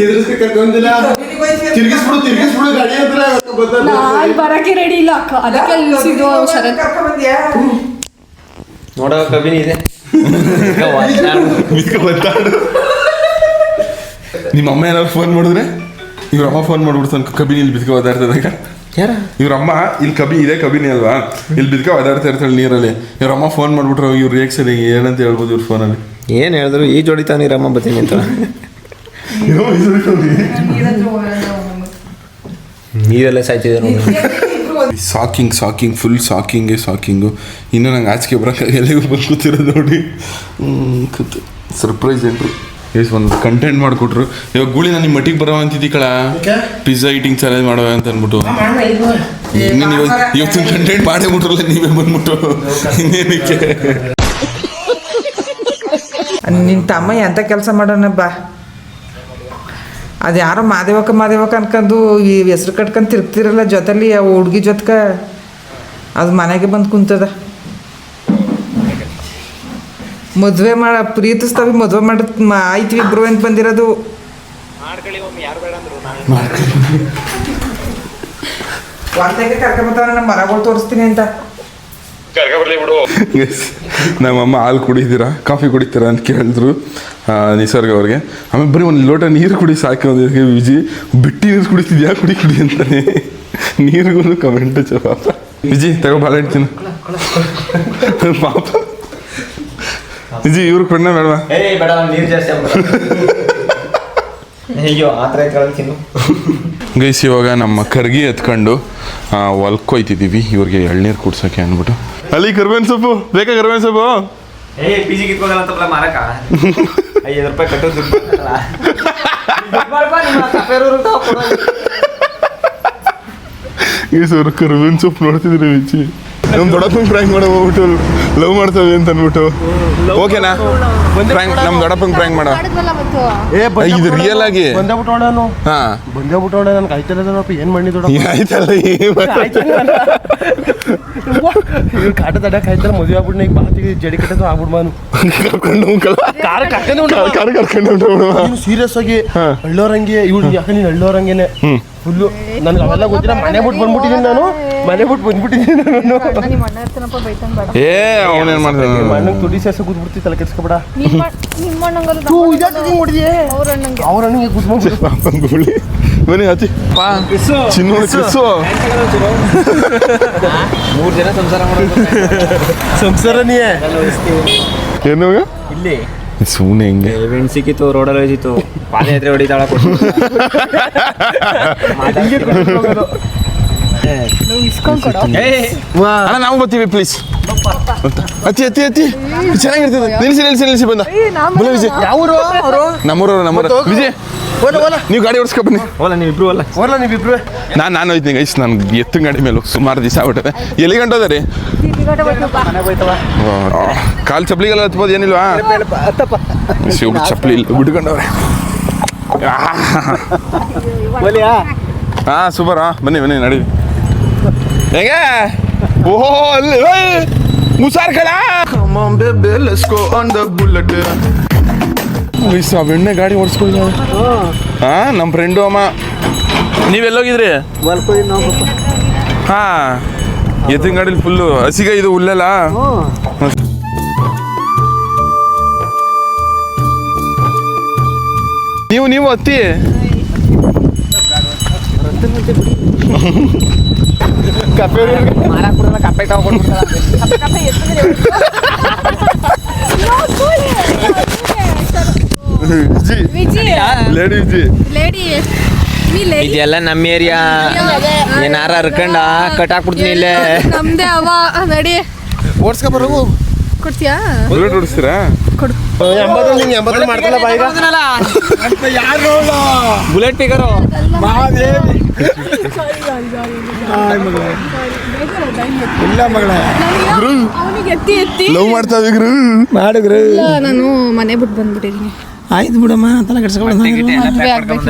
ನಾನ್ ಬರಕ್ಕೆ ರೆಡಿ ಇಲ್ಲ ಅಕ್ಕ, ಅದಕ್ಕೆ ನಿಲ್ಸಿದ್ದು ಶರತ್. ನೋಡೋ ಕಬಿನಿ ಇದೆ. ನಿಮ್ಮ ಅಮ್ಮ ಏನಾದ್ರು ಫೋನ್ ಮಾಡಿದ್ರೆ ಇವ್ರ ಅಮ್ಮ ಫೋನ್ ಮಾಡ್ಬಿಡ್ತಾನೆ ಕಬಿನಿ ಇಲ್ಲಿ ಬಿದ್ಕ ಓದಾಡ್ತದಾಗ. ಇವ್ರಮ್ಮ ಇಲ್ಲಿ ಇದೆ ಕಬಿನಿ ಅಲ್ವಾ, ಇಲ್ಲಿ ಬಿದ್ಕ ಓದಾಡ್ತಾ ಇರ್ತಾಳೆ ನೀರಲ್ಲಿ. ಇವ್ರಮ್ಮ ಫೋನ್ ಮಾಡ್ಬಿಟ್ರೆ ಇವ್ರ ರಿಯಾಕ್ಷನ್ ಏನಂತ ಹೇಳ್ಬೋದು ಇವ್ರ ಫೋನಲ್ಲಿ? ಏನ್ ಹೇಳಿದ್ರು ಈ ಜೋಡಿತಾ ನೀರಮ್ಮ ಬರ್ತೀನಿ ಅಂತ. ನೀರೆಲ್ಲ ಸಾಯ್ತಿದ್ರು. ಸಾಕಿಂಗ್ ಫುಲ್ ಸಾಕಿಂಗು. ಇನ್ನೂ ನಂಗೆ ಆಚೆಗೆ ಬರೋಕೆ ಎಲ್ಲಿಗೂ ಬಂದು ಕೂತಿರೋದು ನೋಡಿ. ಸರ್ಪ್ರೈಸ್ ಏನ್ರಿ ಒಂದು ಕಂಟೆಂಟ್ ಮಾಡಿಕೊಟ್ರು. ಇವಾಗ ಗೂಳಿ ನಾನು ನಿಮ್ಮ ಮಟ್ಟಿಗೆ ಬರೋ ಅಂತಿದ್ದಿ ಕಳ ಪಿಜ್ಜಾ ಈಟಿಂಗ್ ಚಾಲೆಂಜ್ ಮಾಡೋ ಅಂತ ಅಂದ್ಬಿಟ್ಟು ಇವತ್ತು ಕಂಟೆಂಟ್ ಮಾಡೇ ಬಿಟ್ರಲ್ಲ ನೀವೇ ಬಂದ್ಬಿಟ್ಟು. ಇನ್ನೇನಕ್ಕೆ ನಿನ್ನ ತಮ್ಮ ಎಂತ ಕೆಲಸ ಮಾಡೋಣ ಬಾ. ಅದು ಯಾರೋ ಮಾದೇವಕ್ಕ ಅನ್ಕೊಂಡು ಈ ಹೆಸ್ರು ಕಟ್ಕೊಂಡು ತಿರ್ಗ್ತಿರಲ್ಲ ಜೊತೆಲಿ ಆ ಹುಡ್ಗಿ ಜೊತ್ಕ ಅದು ಮನೆಗೆ ಬಂದು ಕುಂತದ. ಮದುವೆ ಪ್ರೀತಿಸ್ತಾವಿ ಮದುವೆ ಆಯ್ತು ಇಬ್ರು ಅಂತ ಬಂದಿರೋದು. ಒಂದಾಗೆ ಕರ್ಕೊಂಬತ್ತಾವ ನಮ್ಮ ಮರಗಳು ತೋರಿಸ್ತೀನಿ ಅಂತ. ನಮ್ಮಮ್ಮ ಹಾಲು ಕುಡಿತೀರಾ ಕಾಫಿ ಕುಡಿತೀರಾ ಅಂತ ಕೇಳಿದ್ರು ನಿಸರ್ಗ ಅವ್ರಿಗೆ. ಆಮೇಲೆ ಬರೀ ಒಂದು ಲೋಟ ನೀರು ಕುಡಿ ಸಾಕು ಅಂದಿದ್ದಕ್ಕೆ ವಿಜಿ ಬಿಟ್ಟಿ ನೀರು ಕುಡಿತಿದ್ಯಾ ಕುಡಿ ಅಂತಾನೆ. ನೀರಿಗೂ ಕಮೆಂಟ್ ಪಾಪ. ವಿಜಿ ತಗೋ ಬಾಳ ಇಡ್ತೀನಿ ಪಾಪ. ವಿಜಿ ಇವ್ರು ಕೊಡ್ನ ಬೇಡವಾ? ನೀರು ಜಾಸ್ತಿ ಅಯ್ಯೋ ಆ ಥರ ತಿನ್ನು. ಗೈಸ್ ಇವಾಗ ನಮ್ಮ ಕರ್ಗಿ ಎತ್ಕೊಂಡು ಹೊಲ್ಕೊಯ್ತಿದ್ದೀವಿ ಇವ್ರಿಗೆ ಎಳ್ನೀರು ಕುಡ್ಸೋಕ್ಕೆ ಅಂದ್ಬಿಟ್ಟು. ಅಲ್ಲಿ ಕರ್ಬೇವಿನ ಸೊಪ್ಪು ಬೇಕಾ? ಕರ್ಬೇವಿನ ಸೊಪ್ಪು ಪಿ ಜಿಗೆ ಇಟ್ಕೋಗಲ್ಲ ಅಂತಲ್ಲ ಮಾರಕ 5 ರೂಪಾಯಿ ಕಟ್ಟೋದು ದುಡ್ಡು ಗೈಸ್ ಅವ್ರು ಕರ್ಬೇವಿನ ಸೊಪ್ಪು ನೋಡ್ತಿದ್ರು ವಿಜಿ. ನಮ್ಮ ದೊಡ್ಡಪ್ಪಂಗೆ ಪ್ರ್ಯಾಂಕ್ ಮಾಡೋ ಹೋಗ್ಬಿಟ್ಟು ಲವ್ ಮಾಡ್ತೇವೆ ಅಂತ ಅಂದ್ಬಿಟ್ಟು. ಓಕೆನಾ ನಮ್ಮ ದೊಡ್ಡಪ್ಪಂಗೆ ಪ್ರ್ಯಾಂಕ್ ಮಾಡೋ. ಇದು ರಿಯಲ್ ಆಗಿ ಬಂದೇಬಿಟ್ಟೋಣ. ಹಾ ಬಂದೇಬಿಟ್ಟೋಣ. ನನ್ಗೆ ಆಯ್ತಲ್ಲಪ್ಪ ಏನು ಮಾಡಿ ಆಯ್ತಲ್ಲ ಇವ್ರು ಕಾಟ ತಡಕ್ಕೆ ಆಯ್ತಲ್ಲ ಮದುವೆ ಆಗ್ಬಿಟ್ಟು ಈಗ ಬಾತಿಗೆ ಜಡಿ ಕಟ್ಟೋದು ಆಗ್ಬಿಡ್ಮಾನು ಕರ್ಕೊಂಡು ಸೀರಿಯಸ್ ಆಗಿ ಹಳ್ಳೋರಂಗೆ ಇವ್ರು ಯಾಕೆ ನೀನು ಹಳ್ಳೋರಂಗೆನೆ ಫುಲ್ಲು. ನನ್ಗೆ ಅವೆಲ್ಲ ಗೊತ್ತಿಲ್ಲ. ಮನೆ ಬಿಟ್ಟು ಬಂದ್ಬಿಟ್ಟಿದ್ದೀನಿ ನಾನು. ಮನೆ ಬಿಟ್ಟು ಬಂದ್ಬಿಟ್ಟಿದ್ದೀನಿ ನಾನು. ಏ ಅವನೇನ್ ಮಾಡ್ತಾನೆ ಮಣ್ಣಂಗೆ ತುಡಿ ಸೇರ್ಸ ಕೂತ್ಬಿಡ್ತಿ ತಲೆ ಕೆಡ್ಸ್ಕೊಬೇಡ. ಅವ್ರ ಅಣ್ಣಂಗೆ ಕೂತ್ಕೊಂಡು ಬನ್ನಿ ಹಚ್ಚಿ ಚಿನ್ನ ಕಿಸ್ಸು. 3 ಜನ ಸಂಸಾರ ಮಾಡೋದು ಸಂಸಾರ ನೀ ಏನು ಇಲ್ಲಿ ಸುಮ್ಮನೆ ಹಿಂಗೆ ಇವೆಂಟ್ ಸಿಕ್ಕಿತ್ತು ರೋಡಲ್ಲಿ ಹೋಯ್ತಿತ್ತು ಪಾದಯಾತ್ರೆ ಹೊಡಿತಾಳ ಅಣ್ಣ ನಾವು ಬರ್ತೀವಿ ಪ್ಲೀಸ್. ಅತಿ ಅತಿ ಅತಿ ಚೆನ್ನಾಗಿರ್ತದೆ. ನಿಲ್ಸಿ ಬಂದ ವಿಜಯ್. ಯಾವರು ಅವರು? ನಮ್ಮೂರವ್ರು ವಿಜಯ್. ನೀವು ಗಾಡಿ ಓಡಿಸ್ಕೊ ಬನ್ನಿ. ನೀವಿಬ್ರು ನಾನು ಹೋಯ್ತೀನಿ ಗೈಸ್. ನಾನು ಎತ್ತಿನ ಗಾಡಿ ಮೇಲೆ ಸುಮಾರು ದಿವಸ ಆಗ್ಬಿಟ್ಟದೆ. ಎಲ್ಲಿ ಗಂಟೋದ ರೀ? ಕಾಲು ಚಪ್ಪಲಿಗೆಲ್ಲ ಹತ್ಬೋದು ಏನಿಲ್ವಾ? ಶಿವ ಚಪ್ಪಲಿ ಇಲ್ಲ ಬಿಟ್ಕೊಂಡವ್ರೆ. ಹಾಂ ಸೂಪರ್. ಬನ್ನಿ ನಡಿ. ಹೆಂಗೆ ಓಹೋ ಅಲ್ಲಿ ಮುಸಾರ್ ಕಲ ಬೆಣ್ಣೆ ಗಾಡಿ ಓಡಿಸ್ಕೊಳ್ಳಿ. ಹಾಂ ನಮ್ಮ ಫ್ರೆಂಡು ಅಮ್ಮ. ನೀವೆಲ್ಲೋಗಿದ್ರಿ? ಹಾಂ ಎತ್ತಿನ ಗಾಡೀಲಿ ಫುಲ್ಲು ಹಸಿಗೆ ಇದು ಹುಲ್ಲೆಲ್ಲ. ನೀವು ಹತ್ತಿ ಇದೆಲ್ಲ ನಮ್ಮ ಏರಿಯಾ. ಏನಾರ ಹರ್ಕೊಂಡ ಕಟ್ ಹಾಕ್ಬಿಡ್ತೀನಿ ಇಲ್ಲೇ. ನಮ್ದೇ ಅವ ನಡಿ ಓಡಿಸ್ಕೊ ಬರೋವು ಕೊಡ್ತೀಯಾ? ಬುಲೆಟ್ ಓಡಿಸ್ತೀರಾ? ಮಾಡ್ತಲ್ಲ ಬಾಯಿಗ ಯಾರು ಬುಲೆಟ್ ಪಿಗರು ಇಲ್ಲ ಮಗಳ ಅವನಿಗೆ ಎತ್ತಿ ಲವ್ ಮಾಡ್ತಾ ಇದ್ರು ಮಾಡಿದ್ರು. ನಾನು ಮನೆ ಬಿಟ್ಟು ಬಂದ್ಬಿಟ್ಟಿದ್ದೀನಿ. ಆಯ್ತು ಬಿಡಮ್ಮ ತಲೆ ಕೆಡ್ಸ್ಕೊಬೇಡ. ಮದ್ವೆ ಆಗ್ಬೇಕು.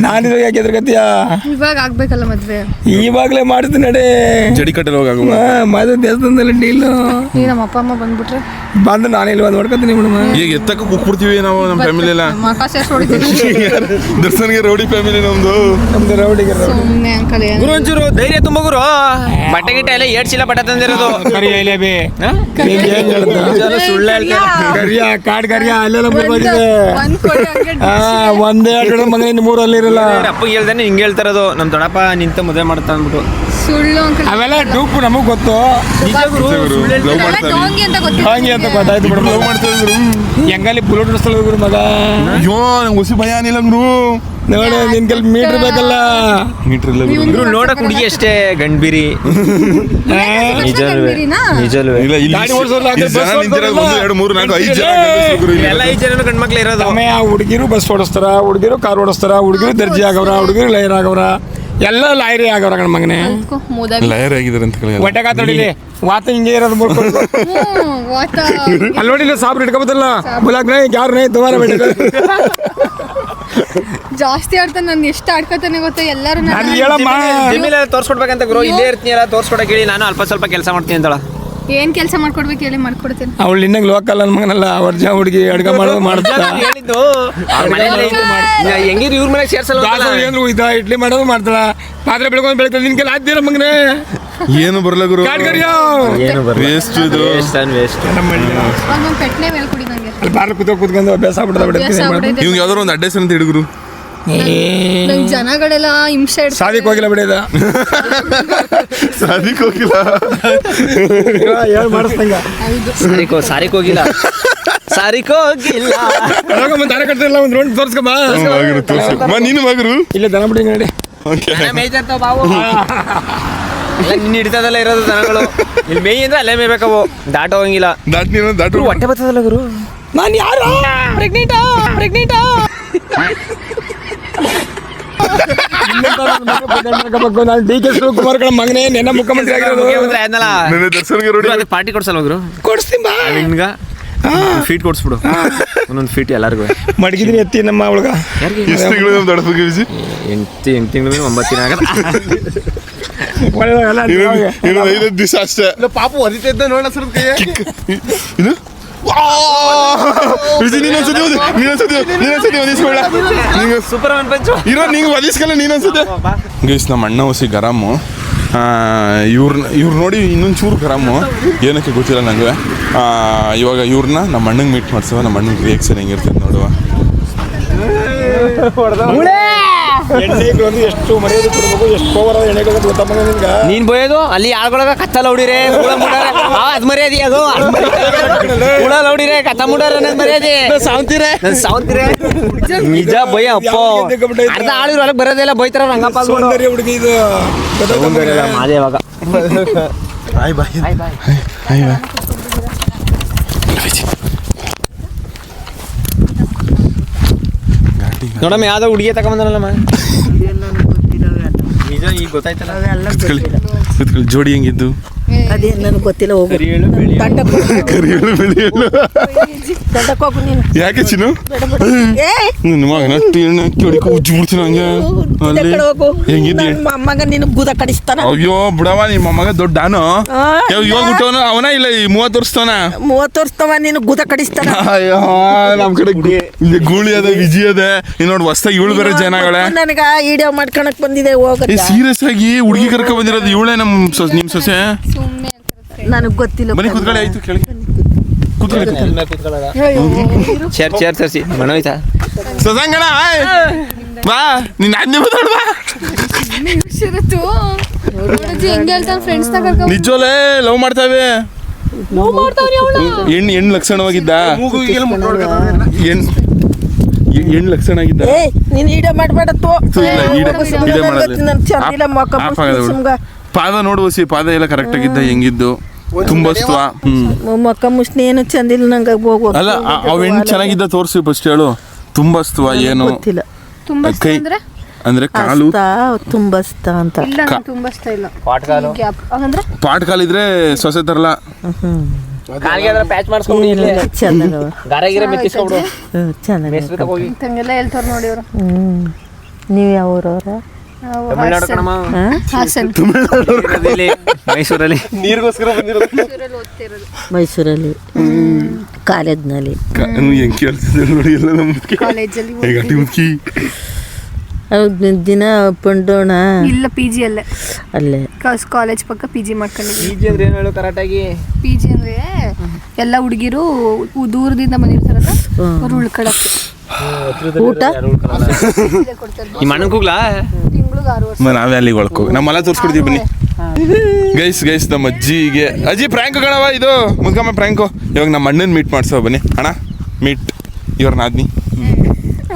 ನಾನಿರೋ ಯಾಕೆ ಎದುರ್ಗತ್ತೀಯ? ಇವಾಗ ಆಗ್ಬೇಕಲ್ಲ ಮದ್ವೆ. ಇವಾಗಲೇ ಮಾಡ್ತೀನಿ ನಡೆ. ಜಡಿ ಕಟ್ಟಲು ಹೋಗಾಗ ಮದುವೆ ದೇವಸ್ಥಾನದಲ್ಲಿ ಡೀಲು. ಈಗ ನಮ್ಮ ಅಪ್ಪ ಅಮ್ಮ ಬಂದ್ಬಿಟ್ರೆ ಬಂದು ನಾನಿಲ್ಲಿ ಬಂದು ನೋಡ್ಕೊತೀನಿ ಬಿಡಮ್ಮ. ಈಗ ಎತ್ತಕ್ಕೆ ಕುಕ್ಬಿಡ್ತೀವಿ ನಾವು ನಮ್ಮ ಫ್ಯಾಮಿಲಿ ಎಲ್ಲ. ಮಕಾಸ ಎಷ್ಟು ಹೊಡಿತೀವಿ. ದರ್ಶನ್ಗೆ ರೌಡಿ ಫ್ಯಾಮಿಲಿ ನಮ್ದು ರೌಡಿಗೆ ಸುಮ್ಮನೆ ಅಂಕಲ್ ಗುರು ಒಂಚೂರು ಧೈರ್ಯ ತುಂಬ ಗುರು. ಬಟ್ಟೆ ಗಿಟ್ಟ ಎಲ್ಲ 7 ಚೀಲ ಬಟ್ಟೆ ತಂದಿರೋದು. ಸುಳ್ಳು ಕರಿಯ ಕಾಡ್ ಕರಿಯ ಅಲ್ಲೆಲ್ಲ ಬರ್ಬೋದಿದೆ. ಒಂದೇ 2 ಮಗನಿಂದ 3 ಅಲ್ಲಿ ಇರಲ್ಲ. ಅಪ್ಪಗೆ ಹೇಳ್ದಾನೆ ಹಿಂಗೆ ಹೇಳ್ತಾರದು. ನಮ್ಮ ದೊಡ್ಡಪ್ಪ ನಿಂತ ಮದುವೆ ಮಾಡ್ತಾ ಅಂದ್ಬಿಟ್ಟು ಸುಳ್ಳು ಅಂಕಲ್. ಅವೆಲ್ಲ ಡೂಪು ನಮಗ್ ಗೊತ್ತು. ಡೋಂಗಿ ಅಂತ ಹಾಗೆ ಅಂತ ಗೊತ್ತಾಯ್ತು ಬಿಡಮ್ಮ. ಲವ್ ಮಾಡ್ತಾ ಇದ್ರು. ಹೆಂಗಲ್ಲಿ ಬುಲೆಟ್ ಓಡಿಸ್ತಲ್ಲ ಗುರು ಮಗ. ಅಯ್ಯೋ ನಂಗೆ ಹೊಸಿ ಭಯ ಏನಿಲ್ಲ ಗುರು. ನೋಡಿ ನಿನ್ ಕಲ್ ಮೀಟರ್ ಬೇಕಲ್ಲ. ಮೀಟರ್ ಇಲ್ಲ ಗುರು. ನೋಡಕ್ ಹುಡುಗಿ ಅಷ್ಟೇ ಗಂಡ್ಬಿರಿ. ನಿಜಲ್ವೇ ಇಲ್ಲ ಇಲ್ಲಿ ಗಾಡಿ ಓಡಿಸೋರು ಜನ ನಿಂತಿರೋದು 1 2 3 4 5 ಜನ ಎಲ್ಲ 5 ಜನ ಗಂಡ್ಮಕ್ಳು ಇರೋದು. ಆ ಹುಡುಗಿರು ಬಸ್ ಓಡಿಸ್ತಾರ, ಹುಡುಗಿರು ಕಾರ್ ಓಡಿಸ್ತಾರ, ಹುಡುಗಿರು ದರ್ಜಿ ಆಗವ್ರ, ಹುಡುಗಿರು ಲೈರ್ ಆಗವ್ರ, ಎಲ್ಲ ಲೈರಿ ಆಗವ್ರ ಗಂಡ ಮಗನೇ. ಲಯರ್ ಆಗಿದ್ದಾರೆ ಅಂತ ಕೇಳಿ ಹೊಟ್ಟೆ ಕಾತೊಡಿಲಿ ವಾತ ಹಿಂಗೆ ಇರೋದು ಮುಡ್ಕೊಂಡು ಅಲ್ಲಿ ನೋಡಿಲ್ಲ ಸಾಬ್ರು ಇಟ್ಕೊಬೋದಲ್ಲ ಬುಲಾಕ್ ನೈ ಯಾರು ನೈ ದುವಾರ ಬೇಡ ಜಾಸ್ತಿ ಆಡ್ತಾನೆ. ನಾನು ಎಷ್ಟು ಆಡ್ಕೊತಾನೆ ಗೊತ್ತಾ, ಎಲ್ಲರೂ ನಾನು ಹೇಳಮ್ಮ ಜಿಮ್ಮಿಲೆಲ್ಲ ತೋರ್ಸ್ಕೊಡ್ಬೇಕಂತ ಗುರು, ಇಲ್ಲೇ ಇರ್ತೀಯಲ್ಲ ತೋರ್ಸ್ಕೊಡಕ್ಕೆ ಹೇಳಿ, ನಾನು ಅಲ್ಪ ಸ್ವಲ್ಪ ಕೆಲಸ ಮಾಡ್ತೀನಿ ಅಂತಳ. ಏನ್ ಕೆಲಸ ಮಾಡ್ಕೊಡ್ಬೇಕು ಹೇಳಿ, ಮಾಡ್ಕೊಡ್ತೀನಿ. ಅವಳು ನಿನ್ನಂಗೆ ಲೋಕಲ್ ನನ್ನ ಮಗನಲ್ಲ, ವರ್ಜ ಹುಡುಗಿ ಅಡ್ಗೆ ಮಾಡೋದು ಮಾಡ್ತಾಳ. ಹೇಳಿದ್ದು ಹೆಂಗಿದ್ರು ಇವ್ರ ಮನೆಗೆ ಸೇರ್ಸಲ್ಲ. ಏನ್ರು ಇದ ಇಡ್ಲಿ ಮಾಡೋದು ಮಾಡ್ತಾಳ, ಪಾತ್ರೆ ಬೆಳ್ಕೊಂಡು ಬೆಳಿತಾಳೆ. ನಿನ್ಗೆ ಆದ್ದಿಲ್ಲ ಮಗನೇ, ಏನು ಬರಲ್ಲ ಗುರು, ಏನು ವೇಸ್ಟ್ ಇದು. ವೇಸ್ಟ್. ಒಂದೊಂದು ಪೆಟ್ನೆ ಮೇಲೆ ಕುಡಿ ನಂಗೆ. ಅಲ್ಲಿ ಬಾರ್ಲು ಕೂತ್ಕೊಂಡು ಅಭ್ಯಾಸ ಆಗ್ಬಿಡ್ತಾ. ಇವ್ಗೆ ಯಾವ್ದಾರು ಒಂದು ಅಡ್ರೆಸ್ ಅಂತ ಹಿಡಿದ್ರು. ನಂಗೆ ಜನಗಳೆಲ್ಲ ಹಿಂಸೆ ಇಡ್ತಾರೆ. ಸಾದಿಕ್ ಹೋಗಿಲ್ಲ ಬಿಡಿದ, ಸಾದಿಕ್ ಹೋಗಿಲ್ಲ, ಹೇಳಿ ಮಾಡಿಸ್ತಂಗ. ಸಾರಿಕ್ ಹೋಗಿಲ್ಲ, ಸಾರಿಕ್ ಹೋಗಿಲ್ಲ. ದಾರ ಕಟ್ತಿಲ್ಲ, ಒಂದು ರೋಡ್ ತೋರ್ಸ್ಕಮ್ಮ. ನೀನು ಮಗರು ಇಲ್ಲ ದನ ಬಿಡಿ ನೋಡಿ. ಮೇಯ್ತಿರ್ತಾವ ಬಾವು. ಎಲ್ಲ ನಿನ್ನ ಹಿಡಿತದಲ್ಲ ಇರೋದು ದನಗಳು. ಇಲ್ಲಿ ಮೇಯ್ ಅಂದ್ರೆ ಅಲ್ಲೇ ಮೇಯ್ಬೇಕವು, ದಾಟ ಹೋಗಂಗಿಲ್ಲ. ದಾಟು ಹೊಟ್ಟೆ ಬರ್ತದಲ್ಲ ಗುರು. ನಾನು ಯಾರು ಪ್ರೆಗ್ನೆಂಟಾ ನಾನು ಡಿ ಕೆ ಶಿವಕುಮಾರ್ ಮಗನೇ, ನೆನ್ನ ಮುಖ್ಯಮಂತ್ರಿ ಆಗಿರೋದು. ನೆನ್ನೆ ದರ್ಶನ್ಗೆ ರೋಡಿ ಅದಕ್ಕೆ ಪಾರ್ಟಿ ಕೊಡ್ಸಲ್ಲ ಗುರು. ಕೊಡಿಸ್ತೀನಿ ಬಾ. ನಿನ್ಗ ಫೀಟ್ ಕೊಡ್ಸ್ಬಿಡು, ಒಂದೊಂದು ಫೀಟ್ ಎಲ್ಲರಿಗೂ. ಮಡಗಿದ್ರಿ ಎತ್ತಿ ನಮ್ಮ ಅವಳಗ ಎಷ್ಟು ತಿಂಗಳು ನಮ್ಮ ದೊಡ್ಡಪ್ಪ ಬಿಸಿ 8 ತಿಂಗಳು 9 ದಿನ ಆಗಲ್ಲ. ಇನ್ನೊಂದು 5 ದಿವಸ ಅಷ್ಟೇ. ಪಾಪು ಹೊರಿತಿದ್ದ ನೋಡ ಸರ್ ಕೈಯ ಇದು ನೀನೊಂದ್ಸತಿ ಒದಿಸ್ಕೊಳ್ಳ, ಸೂಪರ್ ಪಂಚು ಇರೋ ನಿಂಗೆ ಒದಿಸ್ಕಲ್ಲ ನೀನೊಂದ್ಸತಿ. ಗೈಸ್ ನಮ್ಮ ಅಣ್ಣ ಹೊಸಿ ಗರಾಮು, ಇವ್ರು ನೋಡಿ ಇನ್ನೊಂದು ಚೂರು ಗರಾಮು, ಏನಕ್ಕೆ ಗೊತ್ತಿಲ್ಲ ನನಗೆ. ಇವಾಗ ಇವ್ರನ್ನ ನಮ್ಮ ಅಣ್ಣಂಗೆ ಮೀಟ್ ಮಾಡ್ಸವ, ನಮ್ಮ ಅಣ್ಣಂಗೆ ರಿಯಾಕ್ಷನ್ ಹೆಂಗಿರ್ತದೆ ನೋಡುವ. ಎಣ್ಣೆಗಳು ಎಷ್ಟು ಮರ್ಯಾದೆ ಕೊಡ್ಬೇಕು, ಎಷ್ಟು ಪವರ್ ಎಣ್ಣೆಗಳು ಗೊತ್ತಮ್ಮ ನಿನ್ಗೆ. ನೀನ್ ಬೋಯೋದು ಅಲ್ಲಿ ಆಳ್ಗೊಳಗ ಕತ್ತಲ್ಲ ಹೊಡಿರೆ ಅದ್ ಮರ್ಯಾದೆ, ಅದು ಹುಳ ಹೊಡಿರೆ ಕತ್ತ ಮುಡಾರ ನನ್ ಮರ್ಯಾದೆ. ಸಾವಂತಿರೆ ನಿಜ ಬೊಯ್ಯ ಅಪ್ಪ. ಅರ್ಧ ಆಳಿರು ಹೊರಗೆ ಬರೋದಿಲ್ಲ, ಬೈತಾರ ರಂಗಪ್ಪ. ಸೌಂದರ್ಯ ಹುಡುಗಿ ಇದು ಮಾದೇ ಇವಾಗ ನೋಡಮ್ಮ ಯಾವ್ದೋ ಹುಡುಗಿ ತಗೊಂಬಂದಲ್ಲಮ್ಮ. ನಿಜ ಈಗ ಗೊತ್ತಾಯ್ತಲ್ಲ. ಜೋಡಿ ಹೆಂಗಿದ್ದು? ಅದೇನು ನನಗೆ ಗೊತ್ತಿಲ್ಲ. ಹೋಗು ಕರಿಯಳು ಬೆಳೆಯಳು. ಯಾಕೆ ಚಿನ್ನು ನಿನ್ನ ಮಗ ನಟ್ಟು ಎಣ್ಣೆ ಹೊಡಿಕೊ ಉಜ್ಜಿ ಬಿಡ್ತೀನಿ ಹಂಗೆ. ಹೆಂಗಿದ್ದೆ ಮಗ ನಿನ್ನ ಗುದ ಕಡಿಸ್ತಾನ. ಅಯ್ಯೋ ಬಿಡವ, ನಿಮ್ಮ ಮಗ ದೊಡ್ಡ ಡಾನು ಇವಾಗ ಹುಟ್ಟವನ ಅವನ ಇಲ್ಲ 30 ವರ್ಷದವನ. 30 ವರ್ಷದವ ನಿನ್ನ ಗುದ ಕಡಿಸ್ತಾನ. ಅಯ್ಯೋ ನಮ್ ಕಡೆ ಗೂಳಿ ಅದ, ವಿಜಿ ಅದ. ನೋಡಿ ಹೊಸ್ತಾಗಿ ಇವಳು ಬೇರೆ ಜನಗಳೇ. ನನಗ ವಿಡಿಯೋ ಮಾಡ್ಕೊಳಕ್ ಬಂದಿದೆ. ಹೋಗ ಸೀರಿಯಸ್ ಆಗಿ ಹುಡುಗಿ ಕರ್ಕೊ ಬಂದಿರೋದು ಇವಳೇ ನಿಮ್ ಸೊಸೆ. ನನಗ್ ಗೊತ್ತಿಲ್ಲ. ಬನ್ನಿ ಕೂತ್ಕೊಳ್ಳಿ, ಆಯ್ತು ಕೇಳಿ ಕೂತ್ಕೊಳ್ಳಿ. ಚೇರ್ ತರ್ಸಿ ಮನೋಯ್ತಾ ಸಸಂಗಣ ಬಾ, ನಿನ್ನ ಅಜ್ಞೆ ಮಾತಾಡ್ಬಾ. ಹೆಂಗೆ ಹೇಳ್ತಾನೆ ಫ್ರೆಂಡ್ಸ್ನ ಕರ್ಕೊಂಡು. ನಿಜವಲ್ಲೇ ಲವ್ ಮಾಡ್ತಾವೆ. ಹೆಣ್ಣು ಲಕ್ಷಣವಾಗಿದ್ದ, ಹೆಣ್ಣು ಲಕ್ಷಣ ಆಗಿದ್ದ. ನೀನ್ ವಿಡಿಯೋ ಮಾಡ್ಬೇಡ. ಪಾದ ನೋಡುವಸಿ, ಪಾದ ಎಲ್ಲ ಕರೆಕ್ಟ್ ಆಗಿದ್ದ, ಹೆಂಗಿದ್ದು ತುಂಬಸ್ತ್ವ. ಮೊಕ್ಕ ಮುಷ್ಣಿ ಏನು ಚಂದಿಲ್ಲ ನಂಗೆ. ಹೋಗುವ ಅಲ್ಲ ಅವ್ ಹೆಣ್ಣು ಚೆನ್ನಾಗಿದ್ದ ತೋರ್ಸಿ ಫಸ್ಟ್ ಹೇಳು. ತುಂಬಸ್ತ್ವ ಏನು ಗೊತ್ತಿಲ್ಲ. ಕೈ ಅಂದ್ರೆ ಕಾಲು ತುಂಬಸ್ತಾ ಅಂತ. ತುಂಬಸ್ತಾ ಇಲ್ಲ. ಪಾಟ್ ಕಾಲಿದ್ರೆ ಸೊಸೆ ತರಲ್ಲ. ಪ್ಯಾಚ್ ಮಾಡಿಸ್ಕೊಂಡು ಚಂದ ಗಾರಾಗಿರ ಮೆತ್ತಿಸ್ಕೊಂಡು ಹಂಗೆಲ್ಲ ಹೇಳ್ತಾರ ನೋಡಿ ಅವರು. ನೀವು ಯಾವ ಊರವ್ರ? ತಮಿಳ್ನಾಡು ಕಣಮ್ಮ. ಹಾಸನ್. ಮೈಸೂರಲ್ಲಿ ನೀರಿಗೋಸ್ಕರ ಬಂದಿರೋದು. ಮೈಸೂರಲ್ಲಿ ಕಾಲೇಜ್ನಲ್ಲಿ. ಹೆಂಗ್ ಕೇಳ್ತಿದ್ದೆ ನೋಡಿ ಎಲ್ಲ ನಮ್ಮ ಕಾಲೇಜಲ್ಲಿ ದಿನ ಪಂಡೋಣ. ಇಲ್ಲ PG ಅಲ್ಲೇ, ಅಲ್ಲೇ ಕಾಲೇಜ್ ಪಕ್ಕ PG ಮಾಡ್ಕೊಂಡಿದ್ವಿ. PG ಅಂದ್ರೆ ಏನು ಹೇಳು ಕರೆಕ್ಟಾಗಿ? PG ಅಂದ್ರೆ ಎಲ್ಲ ಹುಡುಗಿರು ದೂರದಿಂದ ಬಂದಿರ್ತಾರಲ್ಲ, ಅವ್ರು ಉಳ್ಕೊಳಕ್ಕೆ ಊಟ ಈ ಮಣ್ಣು ಕೂಗ್ಲಾ ತಿಂಗ್ಳಿಗೆ 6 ವರ್ಷ. ನಾವೇ ಅಲ್ಲಿಗೆ ಒಳಕೋ ನಮ್ಮೆಲ್ಲ ತೋರಿಸ್ಕೊಡ್ತೀವಿ ಬನ್ನಿ. ಗೈಸ್ ನಮ್ಮ ಅಜ್ಜಿಗೆ ಪ್ರ್ಯಾಂಕ್ ಕಣವ ಇದು ಮುದ್ಕಮ್ಮ ಪ್ರ್ಯಾಂಕು. ಇವಾಗ ನಮ್ಮ ಅಣ್ಣನ ಮೀಟ್ ಮಾಡ್ಸವ ಬನ್ನಿ ಅಣ್ಣ. ಮೀಟ್ ಇವ್ರ ನಾದ್ನಿ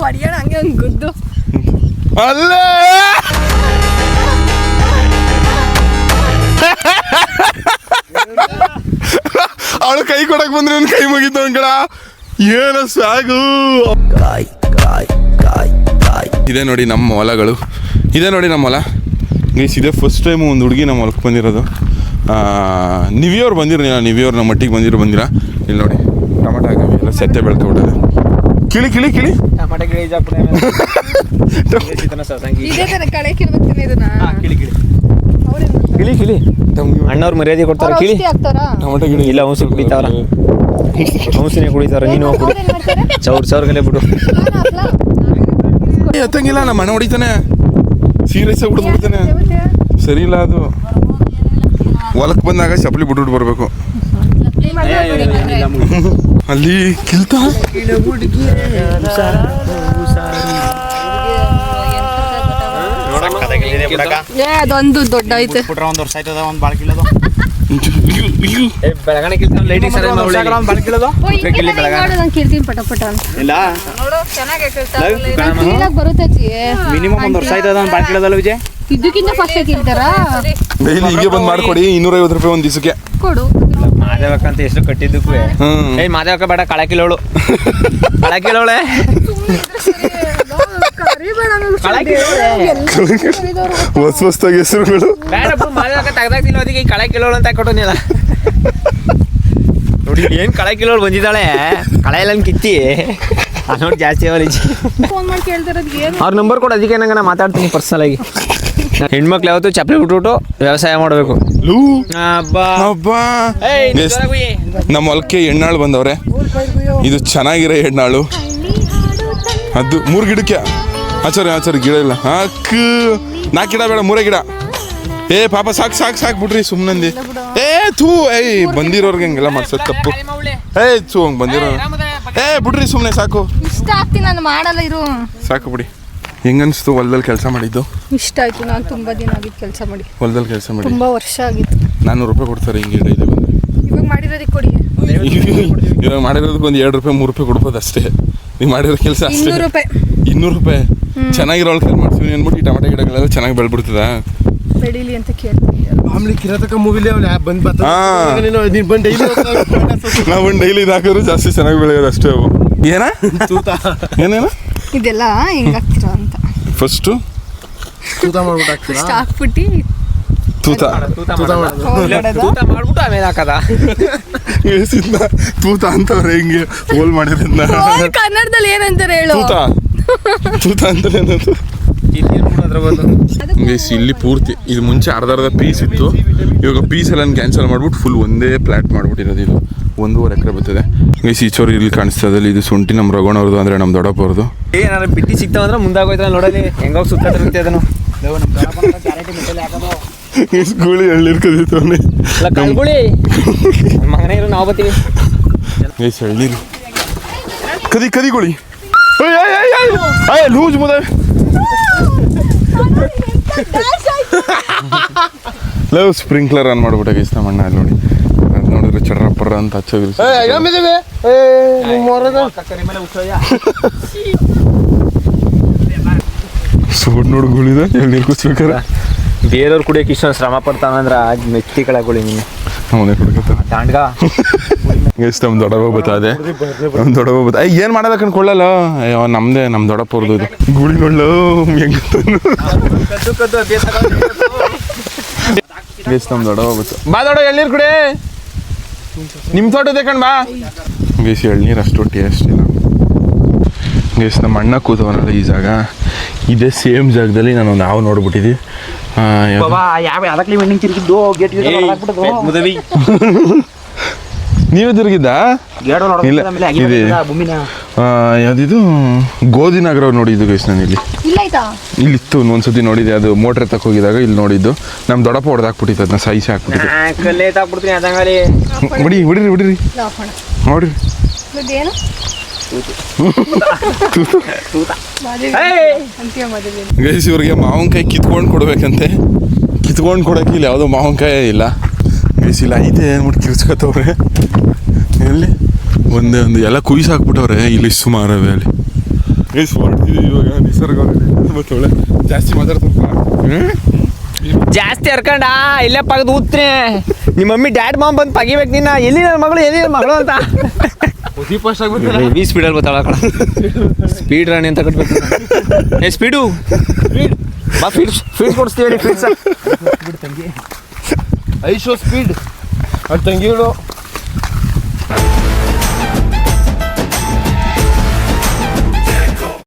ಹೊಡಿಯೋಣ ಹಂಗೆ ಒಂದು ಗುದ್ದು. ಅಲ್ಲ ಅವಳು ಕೈ ಕೊಡಕ್ ಬಂದ್ರೆ ಒಂದು ಕೈ ಮುಗಿತು ಒಂದ್ಕಡ. ಏನು ಸ್ವಾಗು. ಇದೇ ನೋಡಿ ನಮ್ಮ ಹೊಲಗಳು, ಇದೇ ನೋಡಿ ನಮ್ಮ ಹೊಲ ಗೈಸ್. ಇದೇ ಫಸ್ಟ್ ಟೈಮ್ ಒಂದು ಹುಡುಗಿ ನಮ್ಮ ಹೊಲಕ್ಕೆ ಬಂದಿರೋದು. ನಿವಿಯವ್ರು ಬಂದಿರೋ, ನಿವಿಯವ್ರು ನಮ್ಮ ಮಟ್ಟಿಗೆ ಬಂದಿರಾ. ಇಲ್ಲಿ ನೋಡಿ ಟೊಮೆಟೊ ಹಾಕಿ ಎಲ್ಲ ಸೆತ್ತೆ ಬೆಳ್ಕೊಬಿಟ್ಟದೆ. ಕಿಳಿ ಕಿಳಿ ಕಿಳಿ ಟಮಾಟೆ ಗಿಳಿ ಇದೇ ತರ ಕಡೆ ಕಿರ್ಬೇಕ್ತಾನೆ ಇದನ್ನ ಕಿಳಿ ಕಿಳಿ ಕಿಳಿ ಅಣ್ಣವ್ರು ಮರ್ಯಾದೆ ಕೊಡ್ತಾರ ಕಿಳಿ ಔಷಧಿ ಹಾಕ್ತಾರಾ ಟೊಮೆಟೊ ಗಿಳಿ ಇಲ್ಲ ಔಷಧಿ ಕುಡಿತಾವ್ರ ಔಷಧಿ ಕುಡಿತಾರ ನೀನು ಕುಡಿ ಸಾವಿರ ಗಲೆ ಬಿಡು ಎತ್ತಂಗಿಲ್ಲ ನಮ್ಮ ಮನೆ ಹೊಡಿತಾನೆ ಸೀರಿಯಸ್ ಆಗಿ ಬಿಡ್ತಾನೆ ಸರಿ ಇಲ್ಲ ಅದು ಹೊಲಕ್ಕೆ ಬಂದಾಗ ಚಪ್ಪಲಿ ಬಿಟ್ಬಿಟ್ಟು ಬರಬೇಕು ಅಲ್ಲಿ ಕಿಲ್ತಾ ಅದೊಂದು ದೊಡ್ಡ ಐತೆ ಒಂದ್ ವರ್ಷ ಆಯ್ತದ ಒಂದ್ ಬಾಳ್ ಕಿಲ್ಲೋದು ಬೆಳಗಣೆ ಲೈಟಿಂಗ್ ನಾನು ಕೇಳ್ತೀನಿ ಪಟ ಪಟ ಅಂತ ಇಲ್ಲ ನೋಡು ಚೆನ್ನಾಗಿ ಕೇಳಕ್ ಬರುತ್ತೆ ಅಜ್ಜಿ ಮಿನಿಮಮ್ ಒಂದ್ ವರ್ಷ ಆಯ್ತದ ಒಂದ್ ಬಾಳ್ ಕಿಲ್ಲೋದಲ್ಲ ವಿಜಯ್ ಇದಕ್ಕಿಂತ ಫಸ್ಟ್ ಕೇಳ್ತಾರಾ ಡೈಲಿ ಹೀಗೆ ಬಂದು ಮಾಡ್ಕೊಡಿ 250 ರೂಪಾಯಿ ಒಂದು ದಿವಸಕ್ಕೆ ಕೊಡು ಮಾದೇವಕ್ಕಂತ ಎಷ್ಟು ಕಟ್ಟಿದ್ದಕ್ಕೂ ಏಯ್ ಮಾದೇವಕ್ಕ ಬೇಡ ಕಳೆ ಕಿಲೋಳು ಕಳೆ ಕಿಲೋಳೆ ಹೊಸ್ತಾಗಿ ಹೆಸರುಗಳು ಬೇಡಪ್ಪ ಮಾದೇವಕ್ಕ ತೆಗ್ದಾಕ್ತಿಲ್ಲ ಅದಕ್ಕೆ ಈ ಕಳೆ ಕಿಲೋಳು ಅಂತ ಕೊಟ್ಟೋನಿಲ್ಲ ನೋಡಿ ಏನ್ ಕಳೆ ಕಿಲೋಳು ಬಂದಿದ್ದಾಳೆ ಕಳೆ ಎಲ್ಲ ಕಿತ್ತಿ ನೋಡಿ ಜಾಸ್ತಿ ಅವಳಿ ಫೋನ್ ಮಾಡಿ ಕೇಳ್ತಿರೋದು ಏನು ಅವ್ರ ನಂಬರ್ ಕೊಡು ಅದಕ್ಕೆ ನಂಗೆ ನಾನು ಮಾತಾಡ್ತೀನಿ ಪರ್ಸನಲ್ ಆಗಿ ಹೆಣ್ಮಕ್ಳು ಯಾವತ್ತು ಚಪ್ಪಲಿ ಬಿಟ್ಬಿಟ್ಟು ವ್ಯವಸಾಯ ಮಾಡಬೇಕು ನಮ್ಮ ಹೊಲಕ್ಕೆ ಹೆಣ್ಣಾಳು ಬಂದವ್ರೆ ಇದು ಚೆನ್ನಾಗಿರೋ ಹೆಣ್ಣಾಳು ಅದು 3 ಗಿಡಕ್ಕೆ ಆಚಾರ ಗಿಡ ಇಲ್ಲ 4 ಗಿಡ ಬೇಡ 3 ಗಿಡ ಏ ಪಾಪ ಸಾಕು ಬಿಡ್ರಿ ಸುಮ್ಮನಂದಿ ಬಂದಿರೋರ್ಗೆ ಹಂಗೆಲ್ಲ ಮಾಡ್ಸೋದು ತಪ್ಪು ಹಂಗೆ ಬಂದಿರೋ ಬಿಡ್ರಿ ಸುಮ್ಮನೆ ಸಾಕು ಇಷ್ಟ ಆಗ್ತೀನಿ ನಾನು ಮಾಡಲ್ಲ ಇರು ಸಾಕು ಬಿಡಿ ಹೆಂಗನ್ಸ್ತು ಹೊಲದಲ್ಲಿ ಕೆಲಸ ಮಾಡಿದ್ದು ಇಷ್ಟ ಆಯ್ತು ನಾನು ತುಂಬಾ ದಿನ ಆಗಿತ್ತು ಕೆಲಸ ಮಾಡಿ ಹೊಲದಲ್ಲಿ ಕೆಲಸ ಮಾಡಿ ತುಂಬಾ ವರ್ಷ ಆಗಿತ್ತು 400 ರೂಪಾಯಿ ಕೊಡ್ತಾರೆ ಹಿಂಗೆ ಡೈಲಿ ಬಂದು ಇವಾಗ ಮಾಡಿರೋದಕ್ಕೆ ಕೊಡಿ ಇವಾಗ ಮಾಡಿರೋದಕ್ಕೆ ಒಂದು 2 ರೂಪಾಯಿ 3 ರೂಪಾಯಿ ಕೊಡ್ಬೋದು ಅಷ್ಟೇ ನೀವು ಮಾಡಿರೋ ಕೆಲಸ ಅಷ್ಟೇ 200 ರೂಪಾಯಿ 200 ರೂಪಾಯಿ ಚೆನ್ನಾಗಿರೋ ಕೆಲಸ ಮಾಡ್ತೀವಿ ಅಂದ್ಬಿಟ್ಟು ಈ ಟೊಮೆಟೊ ಗಿಡಗಳೆಲ್ಲ ಚೆನ್ನಾಗಿ ಬೆಳ್ಬಿಡ್ತದ ಬೆಳೀಲಿ ಅಂತ ಕೇಳ್ತೀನಿ ಮಾಮೂಲಿ ಕಿರಾತಕ ಮೂವಿಲಿ ಅವ್ನು ಬಂದು ಬಂದು ನಾವು ಒಂದು ಡೈಲಿ ಹಾಕಿದ್ರು ಜಾಸ್ತಿ ಚೆನ್ನಾಗಿ ಬೆಳೆಯೋದು ಅಷ್ಟೇ ಅವು ಏನೇನ ಇದೆಲ್ಲ ಹೆಂಗಾಗ್ತಿರೋ ಅಂತ ಫಸ್ಟು ತೂತ ಮಾಡ್ಬಿಟ್ಟು ಫಸ್ಟ್ ಹಾಕ್ಬಿಟ್ಟು ತೂತ ಮಾಡ್ಬಿಟ್ಟು ಆಮೇಲೆ ಹಾಕದ ತೂತ ಅಂತವ್ರೆ ಹಿಂಗೆ ಹೋಲ್ ಮಾಡಿದ್ರಿಂದ ಕನ್ನಡದಲ್ಲಿ ಏನಂತಾರೆ ಹೇಳು ತೂತ ಅಂತಾರೆ ಏನಂತ ಇಲ್ಲಿ ಪೂರ್ತಿ ಇದು ಮುಂಚೆ ಅರ್ಧ ಪೀಸ್ ಇತ್ತು ಇವಾಗ ಪೀಸ್ ಎಲ್ಲ ಕ್ಯಾನ್ಸಲ್ ಮಾಡ್ಬಿಟ್ಟು ಫುಲ್ ಒಂದೇ ಪ್ಲಾಟ್ ಮಾಡ್ಬಿಟ್ಟಿರೋದು ಇದು 1.5 ಎಕರೆ ಬರ್ತದೆ ಈಚೋರು ಇಲ್ಲಿ ಕಾಣಿಸ್ತದಲ್ಲಿ ಇದು ಶುಂಠಿ ನಮ್ಮ ರಘುಣವ್ರದ್ದು ಅಂದ್ರೆ ನಮ್ಮ ದೊಡ್ಡಪ್ಪವ್ರದ್ದು ಏನಾರ ಬಿಟ್ಟಿ ಸಿಗ್ತಾವಂದ್ರೆ ಮುಂದಾಗೋಯ್ತಾನೆ ನೋಡಲಿ ಹೆಂಗೋಗಿ ಸುತ್ತ ಅದನ್ನು ಗೂಳಿ ಎಳ್ಳಿರ್ಕದಿತ್ತು ಕಳ್ಗುಳಿ ಮಗನೇ ಇರು ನಾವು ಬರ್ತೀವಿ ಎಳ್ಳಿರು ಕದಿಗುಳಿ ಲೂಸ್ ಮುದ ಲವ್ ಸ್ಪ್ರಿಂಕ್ಲರ್ ಆನ್ ಮಾಡ್ಬಿಟ್ಟೆ ಗೈಸ್ ನಮ್ಮ ಅಣ್ಣ ಅಲ್ಲಿ ನೋಡಿ ಅದು ನೋಡಿದ್ರೆ ಚಡ್ರಪ್ಪರ ಅಂತ ಹಚ್ಚೋದ್ರಿ ಸೋಡ್ ನೋಡ್ಗಳಿದೆ ಎಳ್ನೀರು ಕುಚ್ಬೇಕಾರೆ ಬೇರೆಯವ್ರು ಕುಡಿಯೋಕೆ ಇಷ್ಟೊಂದು ಶ್ರಮ ಪಡ್ತಾನಂದ್ರ ಮೆತ್ತಿ ಕಳಗುಳಿ ನೀನು ಅವನೇ ಕುಡ್ಕತ್ತಾನೆ ದಾಂಡ್ಗ ಗೈಸ್ ನಮ್ಮ ದೊಡ್ಡಪ್ಪ ಬತ್ತಾದೆ ಏನು ಮಾಡೋದಕ್ಕೆ ಅನ್ಕೊಳ್ಳಲ್ಲ ಅಯ್ಯೋ ನಮ್ಮ ದೊಡ್ಡಪ್ಪವ್ರದ್ದು ಇದು ಗುಳಿಗಳು ಗೈಸ್ ನಮ್ಮ ದೊಡ್ಡಪ್ಪ ಬತ್ತ ಬಾ ದೊಡ್ಡ ಎಳ್ನೀರು ಕುಡಿ ನಿಮ್ಮ ತೋಟದ ಕಣ್ ಬಾ ಗೈಸ್ ಎಳ್ನೀರು ಅಷ್ಟು ಟೇಸ್ಟ್ ಇಲ್ಲ ಗೈಸ್ ನಮ್ಮ ಅಣ್ಣ ಕೂತವನಲ್ಲ ಈ ಜಾಗ ಇದೇ ಸೇಮ್ ಜಾಗದಲ್ಲಿ ನಾನು ಒಂದು ಹಾವು ನೋಡ್ಬಿಟ್ಟಿದ್ದೆ ನೀವು ತಿರುಗಿದ್ದ ಇಲ್ಲ ಇದೆ ಯಾವ್ದಿದು ಗೋಧಿ ನಗರ ನೋಡಿದ್ದು ಗೈಸ್ ನಾನು ಇಲ್ಲಿತ್ತು ಒಂದ್ಸತಿ ನೋಡಿದ್ದೆ ಅದು ಮೋಟ್ರ್ ತಕ್ಕ ಹೋಗಿದಾಗ ಇಲ್ಲಿ ನೋಡಿದ್ದು ನಮ್ಮ ದೊಡ್ಡಪ್ಪ ಹೊಡೆದಾಕ್ಬಿಟ್ಟಿತ್ತು ಅದನ್ನ ಸಾಯಿಸಿ ಹಾಕ್ಬಿಟ್ಟಿದ್ದು ಬಿಡಿರಿ ನೋಡ್ರಿ ಗೈಸ್ ಇವ್ರಿಗೆ ಮಾವಿನಕಾಯಿ ಕಿತ್ಕೊಂಡು ಕೊಡ್ಬೇಕಂತೆ ಕಿತ್ಕೊಂಡು ಕೊಡೋಕೆ ಇಲ್ಲಿ ಯಾವುದೋ ಮಾವಿನಕಾಯಿ ಇಲ್ಲ ಗೈಸ್ ಇಲ್ಲ ಐತೆ ಅಂದ್ಬಿಟ್ಟು ಕಿರ್ಚ್ಕೊತವ್ರೆ ಎಲ್ಲಿ ಒಂದೇ ಒಂದು ಎಲ್ಲ ಕುಯ್ಸಿ ಹಾಕ್ಬಿಟ್ಟವ್ರೆ ಇಲ್ಲಿ ಸುಮಾರವೆ ಅಲ್ಲಿ ಗೈಸ್ ಹೊಡ್ತೀವಿ ಇವಾಗ ನಿಸರ್ಗ ಬತ್ತವಳೆ ಜಾಸ್ತಿ ಮಾತಾಡ್ತಾರೆ ಜಾಸ್ತಿ ಹರ್ಕೊಂಡ ಇಲ್ಲೇ ಪಗದು ಊತ್ರಿ ನಿಮ್ಮ ಮಮ್ಮಿ ಡ್ಯಾಡ್ ಮಾಮ್ ಬಂದು ಪಗಿಬೇಕು ನಿನ್ನ ಎಲ್ಲಿ ನನ್ನ ಮಗಳು ಅಂತ ಹೆವಿ ಸ್ಪೀಡಲ್ಲಿ ಗೊತ್ತಾಳ ಕಣ ಸ್ಪೀಡ್ ರಾಣಿ ಅಂತ ಕಟ್ಬೇಕು ಸ್ಪೀಡು ಬಾ ಫೀಡ್ಸ್ ಕೊಡಿಸ್ತೀವಿ ಫೀಡ್ಸ್ ಐಶೋ ಸ್ಪೀಡ್ ತಂಗಿ